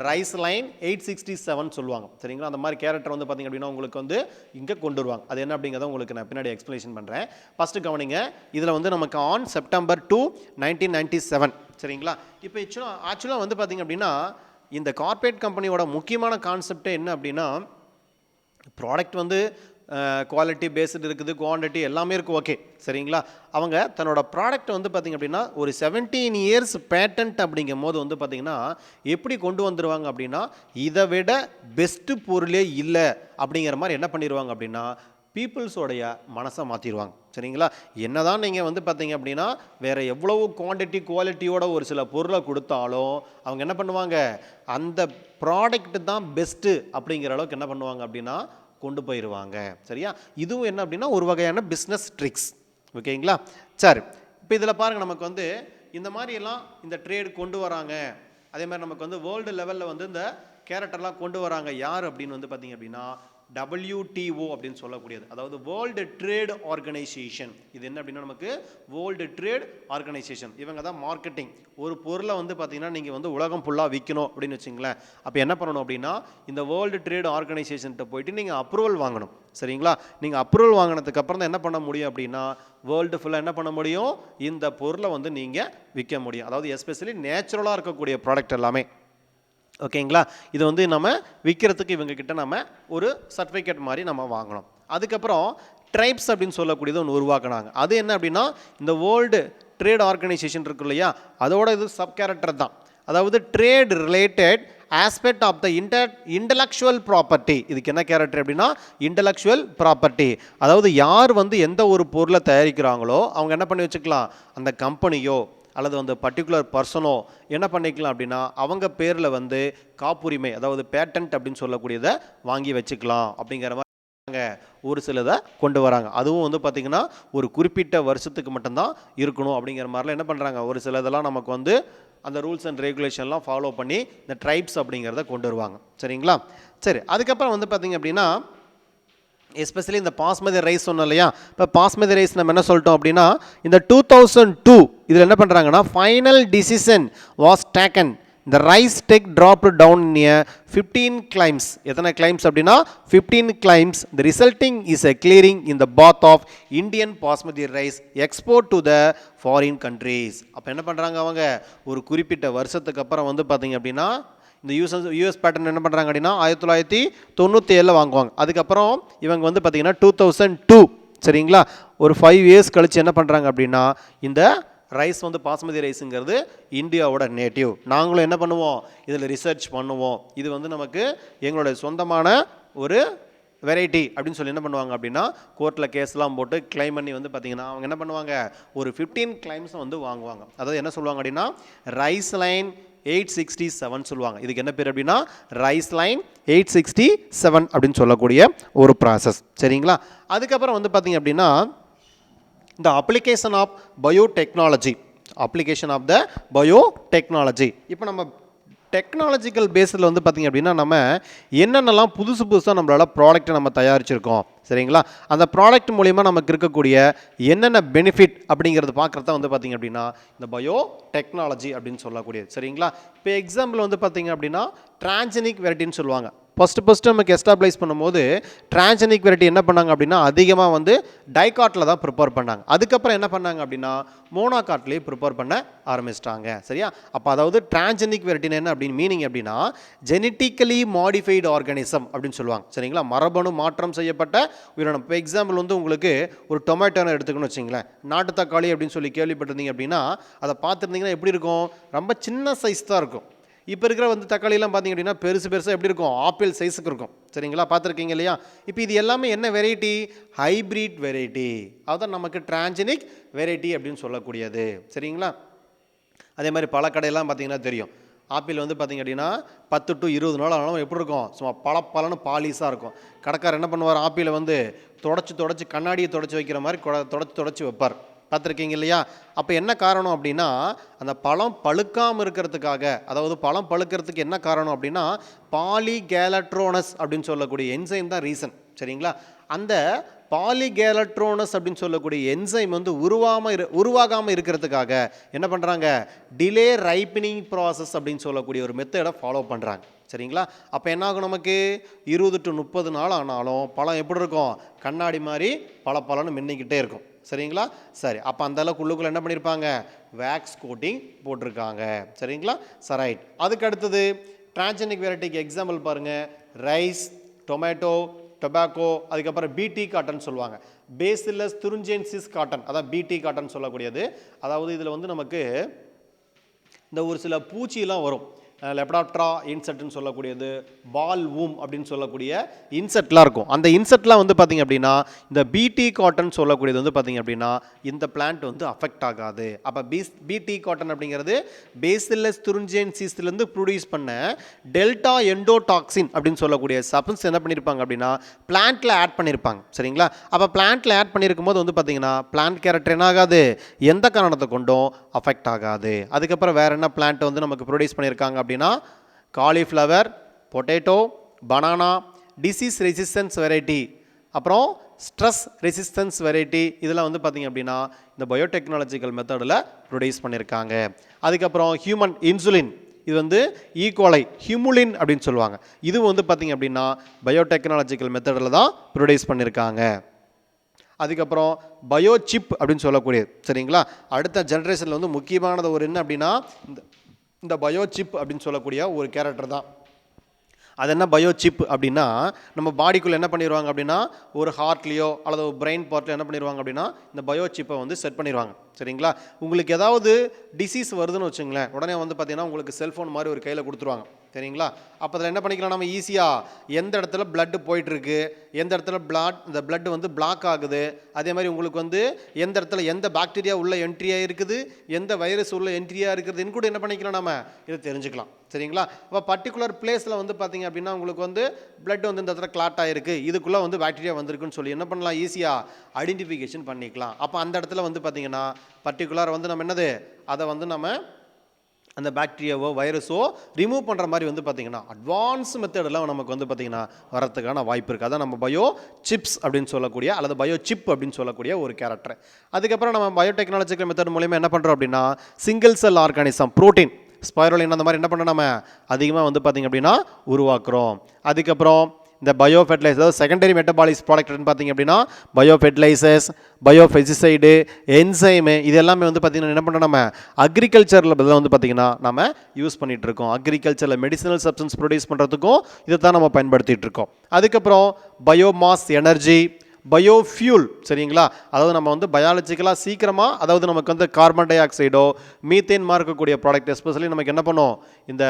ரைஸ் லைன் 867 சொல்லுவாங்க. சரிங்களா? அந்த மாதிரி கேரக்டர் வந்து பார்த்திங்க அப்படின்னா உங்களுக்கு வந்து இங்கே கொண்டு வருவாங்க. அது என்ன அப்படிங்கிறத உங்களுக்கு நான் பின்னாடி எக்ஸ்ப்ளனேஷன் பண்ணுறேன். ஃபஸ்ட்டு கவனிங்க, இதில் வந்து நமக்கு ஆன் செப்டம்பர் 2, 1997. சரிங்களா? இப்போ ஆக்சுவலாக வந்து பார்த்திங்க அப்படின்னா இந்த கார்ப்பரேட் கம்பெனியோட முக்கியமான கான்செப்டே என்ன அப்படின்னா ப்ராடக்ட் வந்து குவாலிட்டி பேஸ்டு இருக்குது, குவான்டிட்டி எல்லாமே இருக்குது, ஓகே. சரிங்களா? அவங்க தன்னோட ப்ராடக்ட் வந்து பார்த்திங்க அப்படின்னா ஒரு 17 இயர்ஸ் பேட்டன்ட் அப்படிங்கும் போது வந்து பார்த்திங்கன்னா எப்படி கொண்டு வந்துடுவாங்க அப்படின்னா இதை விட பெஸ்ட்டு பொருளே இல்லை அப்படிங்கிற மாதிரி என்ன பண்ணிடுவாங்க அப்படின்னா பீப்புள்ஸோடைய மனசை மாற்றிடுவாங்க. சரிங்களா? என்ன தான் நீங்கள் வந்து பார்த்தீங்க அப்படின்னா வேறு எவ்வளவு குவாலிட்டியோட ஒரு சில பொருளை கொடுத்தாலும் அவங்க என்ன பண்ணுவாங்க, அந்த ப்ராடக்ட் தான் பெஸ்ட்டு அப்படிங்கிற அளவுக்கு என்ன பண்ணுவாங்க அப்படின்னா கொண்டு போயிடுவாங்க. சரியா? இதுவும் என்ன அப்படின்னா ஒரு வகையான பிஸ்னஸ் ட்ரிக்ஸ். ஓகேங்களா? சரி, இப்போ இதில் பாருங்கள், நமக்கு வந்து இந்த மாதிரியெல்லாம் இந்த ட்ரேட் கொண்டு வராங்க. அதே மாதிரி நமக்கு வந்து வேர்ல்டு லெவலில் வந்து இந்த கேரக்டர்லாம் கொண்டு வராங்க. யார் அப்படின்னு வந்து பார்த்தீங்க அப்படின்னா WTO அப்படின்னு சொல்லக்கூடியது, அதாவது வேர்ல்டு ட்ரேட் ஆர்கனைசேஷன். இது என்ன அப்படின்னா நமக்கு வேர்ல்டு ட்ரேட் ஆர்கனைசேஷன். இவங்க தான் மார்க்கெட்டிங். ஒரு பொருளை வந்து பார்த்தீங்கன்னா நீங்கள் வந்து உலகம் ஃபுல்லாக விற்கணும் அப்படின்னு வச்சுங்களேன். அப்போ என்ன பண்ணணும் அப்படின்னா இந்த வேர்ல்டு ட்ரேட் ஆர்கனைசேஷன்கிட்ட போயிட்டு நீங்கள் அப்ரூவல் வாங்கணும். சரிங்களா? நீங்கள் அப்ரூவல் வாங்கினதுக்கு அப்புறம் தான் என்ன பண்ண முடியும் அப்படின்னா வேர்ல்டு ஃபுல்லாக என்ன பண்ண முடியும், இந்த பொருளை வந்து நீங்கள் விற்க முடியும். அதாவது எஸ்பெஷலி நேச்சுரலாக இருக்கக்கூடிய ப்ராடக்ட் எல்லாமே. ஓகேங்களா? இது வந்து நம்ம விற்கிறதுக்கு இவங்கக்கிட்ட நம்ம ஒரு சர்டிஃபிகேட் மாதிரி நம்ம வாங்கணும். அதுக்கப்புறம் ட்ரைப்ஸ் அப்படின்னு சொல்லக்கூடியது ஒன்று உருவாக்குனாங்க. அது என்ன அப்படின்னா இந்த வேர்ல்டு ட்ரேட் ஆர்கனைசேஷன் இருக்கு இல்லையா, அதோட இது சப் கேரக்டர் தான். அதாவது trade related aspect of the intellectual property. இதுக்கு என்ன கேரக்டர் அப்படின்னா இன்டலெக்சுவல் ப்ராப்பர்ட்டி. அதாவது யார் வந்து எந்த ஒரு பொருளை தயாரிக்கிறாங்களோ அவங்க என்ன பண்ணி வச்சுக்கலாம், அந்த கம்பெனியோ அல்லது வந்து பர்டிகுலர் பர்சனோ என்ன பண்ணிக்கலாம் அப்படின்னா அவங்க பேரில் வந்து காப்புரிமை, அதாவது பேட்டன்ட் அப்படின்னு சொல்லக்கூடியதை வாங்கி வச்சுக்கலாம் அப்படிங்கிற மாதிரி ஒரு சிலதை கொண்டு வராங்க. அதுவும் வந்து பார்த்திங்கன்னா ஒரு குறிப்பிட்ட வருஷத்துக்கு மட்டும்தான் இருக்கணும் அப்படிங்கிற மாதிரிலாம் என்ன பண்ணுறாங்க, ஒரு சிலதெல்லாம் நமக்கு வந்து அந்த ரூல்ஸ் அண்ட் ரெகுலேஷன்லாம் ஃபாலோ பண்ணி இந்த ட்ரைப்ஸ் அப்படிங்கிறத கொண்டு வருவாங்க. சரிங்களா? சரி, அதுக்கப்புறம் வந்து பார்த்திங்க அப்படின்னா எஸ்பெஷலி இந்த பாஸ்மதி ரைஸ் சொன்னோம் இல்லையா, இப்போ பாஸ்மதி ரைஸ் நம்ம என்ன சொல்லிட்டோம் அப்படின்னா இந்த 2002 இதில் என்ன பண்ணுறாங்கன்னா ஃபைனல் டிசிஷன் வாஸ் டேக்கன், இந்த RiceTec dropped down near 15 claims. எத்தனை கிளைம்ஸ் அப்படின்னா 15 claims. The resulting is a clearing in the path of Indian basmati rice export to the foreign countries. அப்போ என்ன பண்ணுறாங்க, அவங்க ஒரு குறிப்பிட்ட வருஷத்துக்கு அப்புறம் வந்து பார்த்தீங்க அப்படின்னா இந்த யூஎஸ் பேட்டர்ன் என்ன பண்ணுறாங்க அப்படின்னா 1997 வாங்குவாங்க. அதுக்கப்புறம் இவங்க வந்து பார்த்திங்கன்னா 2002, சரிங்களா, ஒரு 5 இயர்ஸ் கழித்து என்ன பண்ணுறாங்க அப்படின்னா இந்த ரைஸ் வந்து பாஸ்மதி ரைஸுங்கிறது இந்தியாவோட நேட்டிவ். நாங்களும் என்ன பண்ணுவோம், இதில் ரிசர்ச் பண்ணுவோம், இது வந்து நமக்கு எங்களோட சொந்தமான ஒரு வெரைட்டி அப்படின்னு சொல்லி என்ன பண்ணுவாங்க அப்படின்னா கோர்ட்டில் கேஸ்லாம் போட்டு கிளைம் பண்ணி வந்து பார்த்திங்கன்னா அவங்க என்ன பண்ணுவாங்க ஒரு 15 கிளைம்ஸை வந்து வாங்குவாங்க. அதாவது என்ன சொல்லுவாங்க அப்படின்னா ரைஸ் லைன் 867 சொல்லுவாங்க. இதுக்கு என்ன பேர் அப்படின்னா ரைஸ் லைன் 867 அப்படின்னு சொல்லக்கூடிய ஒரு ப்ராசஸ். சரிங்களா? அதுக்கப்புறம் வந்து பார்த்திங்க அப்படின்னா இந்த அப்ளிகேஷன் ஆஃப் பயோடெக்னாலஜி, இப்போ நம்ம டெக்னாலஜிக்கல் பேஸில் வந்து பார்த்திங்க அப்படின்னா நம்ம என்னென்னலாம் புதுசாக நம்மளால் ப்ராடக்ட்டை நம்ம தயாரிச்சிருக்கோம். சரிங்களா? அந்த ப்ராடக்ட் மூலிமா நமக்கு இருக்கக்கூடிய என்னென்ன பெனிஃபிட் அப்படிங்கிறது பார்க்குறத வந்து பார்த்திங்க அப்படின்னா இந்த பயோ டெக்னாலஜி அப்படின்னு சொல்லக்கூடியது. சரிங்களா? இப்போ எக்ஸாம்பிள் வந்து பார்த்திங்க அப்படின்னா டிரான்ஜெனிக் வெரைட்டின்னு சொல்லுவாங்க. ஃபஸ்ட்டு நமக்கு எஸ்டாப்ளைஸ் பண்ணும்போது டிரான்ஜெனிக் வெரைட்டி என்ன பண்ணாங்க அப்படின்னா அதிகமாக வந்து டைகாட்டில் தான் ப்ரிப்பேர் பண்ணாங்க. அதுக்கப்புறம் என்ன பண்ணாங்க அப்படின்னா மோனோகாட்லேயே ப்ரிப்பேர் பண்ண ஆரம்பிச்சிட்டாங்க. சரியா? அப்போ அதாவது டிரான்ஜெனிக் வெரைட்டின்னு என்ன அப்படின்னு மீனிங் அப்படின்னா ஜெனட்டிக்கலி மாடிஃபைடு ஆர்கானிசம் அப்படின்னு சொல்லுவாங்க. சரிங்களா? மரபணு மாற்றம் செய்யப்பட்ட உயிரினம். இப்போ எக்ஸாம்பிள் வந்து உங்களுக்கு ஒரு டொமேட்டோன்னு எடுத்துக்கணும்னு வச்சிங்களேன், நாட்டு தக்காளி அப்படின்னு சொல்லி கேள்விப்பட்டிருந்தீங்க அப்படின்னா அதை பார்த்துருந்தீங்கன்னா எப்படி இருக்கும், ரொம்ப சின்ன சைஸ் தான் இருக்கும். இப்போ இருக்கிற வந்து தக்காளிலாம் பார்த்திங்க அப்படின்னா பெருசாக எப்படி இருக்கும், ஆப்பிள் சைஸுக்கு இருக்கும். சரிங்களா? பார்த்துருக்கீங்க இல்லையா? இப்போ இது எல்லாமே என்ன வெரைட்டி, ஹைப்ரிட் வெரைட்டி. அதுதான் நமக்கு டிரான்ஜெனிக் வெரைட்டி அப்படின்னு சொல்லக்கூடியது. சரிங்களா? அதே மாதிரி பல கடையெல்லாம் பார்த்திங்கன்னா தெரியும், ஆப்பிள் வந்து பார்த்திங்க அப்படின்னா 10 to 20 நாள் ஆனாலும் எப்படி இருக்கும், சும்மா பலன்னு பாலிஸாக இருக்கும். கடைக்காரர் என்ன பண்ணுவார், ஆப்பிளை வந்து தொடச்சி கண்ணாடியை தொடச்சி வைக்கிற மாதிரி தொடச்சி வைப்பார். பார்த்துருக்கீங்க இல்லையா? அப்போ என்ன காரணம் அப்படின்னா, அந்த பழம் பழுக்காமல் இருக்கிறதுக்காக, அதாவது பழம் பழுக்கிறதுக்கு என்ன காரணம் அப்படின்னா பாலிகேலட்ரோனஸ் அப்படின்னு சொல்லக்கூடிய என்சைம் தான் ரீசன். சரிங்களா? அந்த பாலிகேலட்ரோனஸ் அப்படின்னு சொல்லக்கூடிய என்சைம் வந்து உருவாகாமல் இருக்கிறதுக்காக என்ன பண்ணுறாங்க, டிலே ரைப்பனிங் ப்ராசஸ் அப்படின்னு சொல்லக்கூடிய ஒரு மெத்தடை ஃபாலோ பண்ணுறாங்க. சரிங்களா? அப்போ என்ன ஆகும், நமக்கு 20 to 30 நாள் ஆனாலும் பழம் எப்படி இருக்கும், கண்ணாடி மாதிரி பழன்னு மின்னிக்கிட்டே இருக்கும். சரிங்களா? சரி, அப்போ அந்த அளவுக்கு உள்ளுக்குள்ளே என்ன பண்ணியிருப்பாங்க, வேக்ஸ் கோட்டிங் போட்டிருக்காங்க. சரிங்களா? ரைட். அதுக்கு அடுத்தது டிரான்ஜெனிக் வெரைட்டிக்கு எக்ஸாம்பிள் பாருங்கள், ரைஸ், டொமேட்டோ, டொபாக்கோ, அதுக்கப்புறம் பிடி காட்டன் சொல்லுவாங்க, பேசிலஸ் துரிஞ்சென்சிஸ் காட்டன், அதான் பிடி காட்டன் சொல்லக்கூடியது. அதாவது இதில் வந்து நமக்கு இந்த ஒரு சில பூச்சிலாம் வரும், லெப்டாப்ட்ரா இன்செக்ட்னு சொல்லக்கூடியது, பால் வூம் அப்படின்னு சொல்லக்கூடிய இன்செக்ட்லாம் இருக்கும். அந்த இன்செக்ட்லாம் வந்து பார்த்திங்க அப்படின்னா இந்த பிடி காட்டன் சொல்லக்கூடியது வந்து பார்த்திங்க அப்படின்னா இந்த பிளான்ட் வந்து அஃபெக்ட் ஆகாது. அப்போ பிடி காட்டன் அப்படிங்கிறது பேசிலஸ் துரிஞ்சென்சிஸ்லேருந்து ப்ரொடியூஸ் பண்ண டெல்டா எண்டோடாக்சின் அப்படின்னு சொல்லக்கூடிய சப்ஸ்டன்ஸ் என்ன பண்ணியிருப்பாங்க அப்படின்னா பிளான்ட்டில் ஆட் பண்ணியிருப்பாங்க. சரிங்களா? அப்போ பிளான்ட்டில் ஆட் பண்ணியிருக்கும் போது வந்து பார்த்திங்கன்னா பிளான்ட் கேரக்டர் என்ன ஆகாது, எந்த காரணத்தை கொண்டும் அஃபெக்ட் ஆகாது. அதுக்கப்புறம் வேறு என்ன பிளான்ட் வந்து நமக்கு ப்ரொடியூஸ் பண்ணியிருக்காங்க அப்படின்னா cauliflower, potato, banana, disease resistance variety, அப்புறம் ஸ்ட்ரெஸ் ரெசிஸ்டன்ஸ் வெரைட்டி, இதெல்லாம் வந்து பார்த்திங்க அப்படின்னா இந்த பயோடெக்னாலஜிக்கல் மெத்தடில் ப்ரொடியூஸ் பண்ணியிருக்காங்க. அதுக்கப்புறம் ஹியூமன் இன்சுலின், இது வந்து ஈகோலை ஹியூமுலின் அப்படின்னு சொல்லுவாங்க, இது வந்து பார்த்திங்க அப்படின்னா பயோடெக்னாலஜிக்கல் மெத்தடில் தான் ப்ரொடியூஸ் பண்ணியிருக்காங்க. அதுக்கப்புறம் பயோ சிப் அப்படின்னு சொல்லக்கூடியது. சரிங்களா? அடுத்த ஜென்ரேஷனில் வந்து முக்கியமானது ஒரு என்ன அப்படின்னா இந்த பயோ சிப் அப்படின்னு சொல்லக்கூடிய ஒரு கேரக்டர் தான். அது என்ன பயோ சிப் அப்படின்னா, நம்ம பாடிக்குள்ளே என்ன பண்ணிடுவாங்க அப்படின்னா ஒரு ஹார்ட்லேயோ அல்லது ஒரு பிரெயின் பார்ட்லையோ என்ன பண்ணிடுவாங்க அப்படின்னா இந்த பயோ சிப்பை வந்து செட் பண்ணிடுவாங்க. சரிங்களா? உங்களுக்கு ஏதாவது டிசீஸ் வருதுன்னு வச்சுங்களேன், உடனே வந்து பார்த்தீங்கன்னா உங்களுக்கு செல்ஃபோன் மாதிரி ஒரு கையில் கொடுத்துருவாங்க. சரிங்களா? அப்போ அதில் என்ன பண்ணிக்கலாம், நம்ம ஈஸியாக எந்த இடத்துல பிளட்டு போயிட்டுருக்கு, எந்த இடத்துல இந்த பிளட் வந்து பிளாக் ஆகுது, அதே மாதிரி உங்களுக்கு வந்து எந்த இடத்துல எந்த பாக்டீரியா உள்ள என்ட்ரியாக இருக்குது, எந்த வைரஸ் உள்ள என்ட்ரியாக இருக்குதுன்னு கூட என்ன பண்ணிக்கலாம், நம்ம இதை தெரிஞ்சுக்கலாம். சரிங்களா? அப்போ பர்டிகுலர் பிளேஸில் வந்து பார்த்திங்க அப்படின்னா உங்களுக்கு வந்து பிளட் வந்து இந்த இடத்துல கிளாட் ஆகிருக்கு, இதுக்குள்ளே வந்து பாக்டீரியா வந்திருக்குன்னு சொல்லி என்ன பண்ணலாம், ஈஸியாக ஐடென்டிஃபிகேஷன் பண்ணிக்கலாம். அப்போ அந்த இடத்துல வந்து பார்த்திங்கன்னா பர்டிகுலர் வந்து நம்ம என்னது அதை வந்து நம்ம அந்த பாக்டீரியாவோ வைரஸோ ரிமூவ் பண்ணுற மாதிரி வந்து பார்த்திங்கன்னா அட்வான்ஸ் மெத்தடெல்லாம் நமக்கு வந்து பார்த்திங்கன்னா வரத்துக்கான வாய்ப்பு இருக்குது. அதான் நம்ம பயோ சிப்ஸ் அப்படின்னு சொல்லக்கூடிய அல்லது பயோ சிப் அப்படின்னு சொல்லக்கூடிய ஒரு கேரக்டர். அதுக்கப்புறம் நம்ம பயோடெக்னாலஜிக்கல் மெத்தட் மூலிமா என்ன பண்ணுறோம் அப்படின்னா சிங்கிள் செல் ஆர்கானிசம், ப்ரோட்டீன், ஸ்பைரோலின் அந்த மாதிரி என்ன பண்ணுறோம், நம்ம அதிகமாக வந்து பார்த்திங்க அப்படின்னா உருவாக்குறோம். அதுக்கப்புறம் இந்த பயோ ஃபெர்டிலைசர், அதாவது செகண்டரி மெட்டபாலிஸ் ப்ராடக்ட்னு பார்த்திங்க அப்படின்னா bio fertilisers, bio pesticide, enzyme, இது எல்லாமே வந்து பார்த்திங்கன்னா என்ன பண்ணுறோம், நம்ம அக்ரிகல்ச்சரில் வந்து பார்த்திங்கன்னா நம்ம யூஸ் பண்ணிகிட்ருக்கோம். அக்ரிகல்ச்சரில் மெடிசினல் சப்ஸ்டன்ஸ் ப்ரொடியூஸ் பண்ணுறதுக்கும் இதை தான் நம்ம பயன்படுத்திகிட்டு இருக்கோம். அதுக்கப்புறம் பயோமாஸ் எனர்ஜி, பயோஃபியூல். சரிங்களா? அதாவது நம்ம வந்து பயாலஜிக்கலாக சீக்கிரமாக, அதாவது நமக்கு வந்து கார்பன் டை ஆக்சைடோ மீத்தேன் இருக்கக்கூடிய ப்ராடக்ட் எஸ்பெஷலி நமக்கு என்ன பண்ணும், இந்த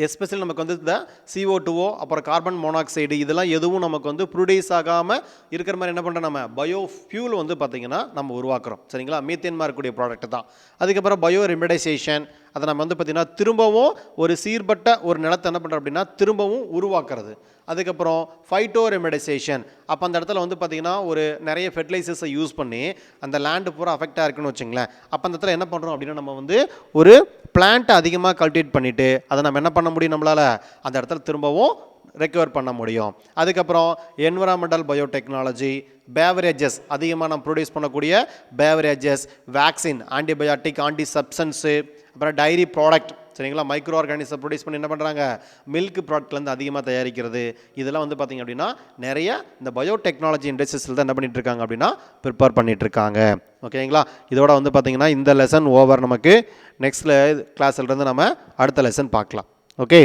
எஸ்பெஷலி நமக்கு வந்து இந்த CO2 அப்புறம் கார்பன் மோனாக்சைடு இதெல்லாம் எதுவும் நமக்கு வந்து ப்ரொடியூஸ் ஆகாமல் இருக்கிற மாதிரி என்ன பண்ணுறோம், நம்ம பயோஃபியூல் வந்து பார்த்திங்கன்னா நம்ம உருவாக்குறோம். சரிங்களா? மீத்தேன் இருக்கக்கூடிய ப்ராடக்ட் தான். அதுக்கப்புறம் பயோ ரெமிடைசேஷன், அதை நம்ம வந்து பார்த்திங்கன்னா திரும்பவும் ஒரு சீர்பட்ட ஒரு நிலத்தை என்ன பண்ணுறோம் அப்படின்னா திரும்பவும் உருவாக்குறது. அதுக்கப்புறம் ஃபைட்டோ ரெமிடைசேஷன், அப்போ அந்த இடத்துல வந்து பார்த்திங்கன்னா ஒரு நிறைய ஃபெர்டிலைசர்ஸை யூஸ் பண்ணி அந்த லேண்டு பூரா அஃபெக்டாக இருக்குன்னு வச்சுங்களேன். அப்போ அந்த இடத்துல என்ன பண்ணுறோம் அப்படின்னா நம்ம வந்து ஒரு பிளான்ட்டை அதிகமாக கல்டிவேட் பண்ணிவிட்டு அதை நம்ம என்ன பண்ண முடியும், நம்மளால் அந்த இடத்துல திரும்பவும் ரெக்கவர் பண்ண முடியும். அதுக்கப்புறம் என்விரான்மெண்டல் பயோடெக்னாலஜி, பேவரேஜஸ், அதிகமாக நம்ம ப்ரொடியூஸ் பண்ணக்கூடிய beverages, vaccine, antibiotic, anti substance, அப்புறம் டைரி ப்ராடக்ட். சரிங்களா? மைக்ரோ ஆர்கானிசம் ப்ரொடியூஸ் பண்ணி என்ன பண்ணுறாங்க, மில்க் ப்ராடக்ட்லேருந்து அதிகமாக தயாரிக்கிறது. இதெல்லாம் வந்து பார்த்திங்க அப்படின்னா நிறைய இந்த பயோடெக்னாலஜி இண்டஸ்ட்ரீஸில் தான் என்ன பண்ணிகிட்டு இருக்காங்க அப்படின்னா ப்ரிப்பேர் பண்ணிகிட்டு இருக்காங்க. ஓகேங்களா? இதோட வந்து பார்த்திங்கன்னா இந்த லெசன் ஓவர். நமக்கு நெக்ஸ்ட் கிளாஸ்லேருந்து நம்ம அடுத்த லெசன் பார்க்கலாம். ஓகே.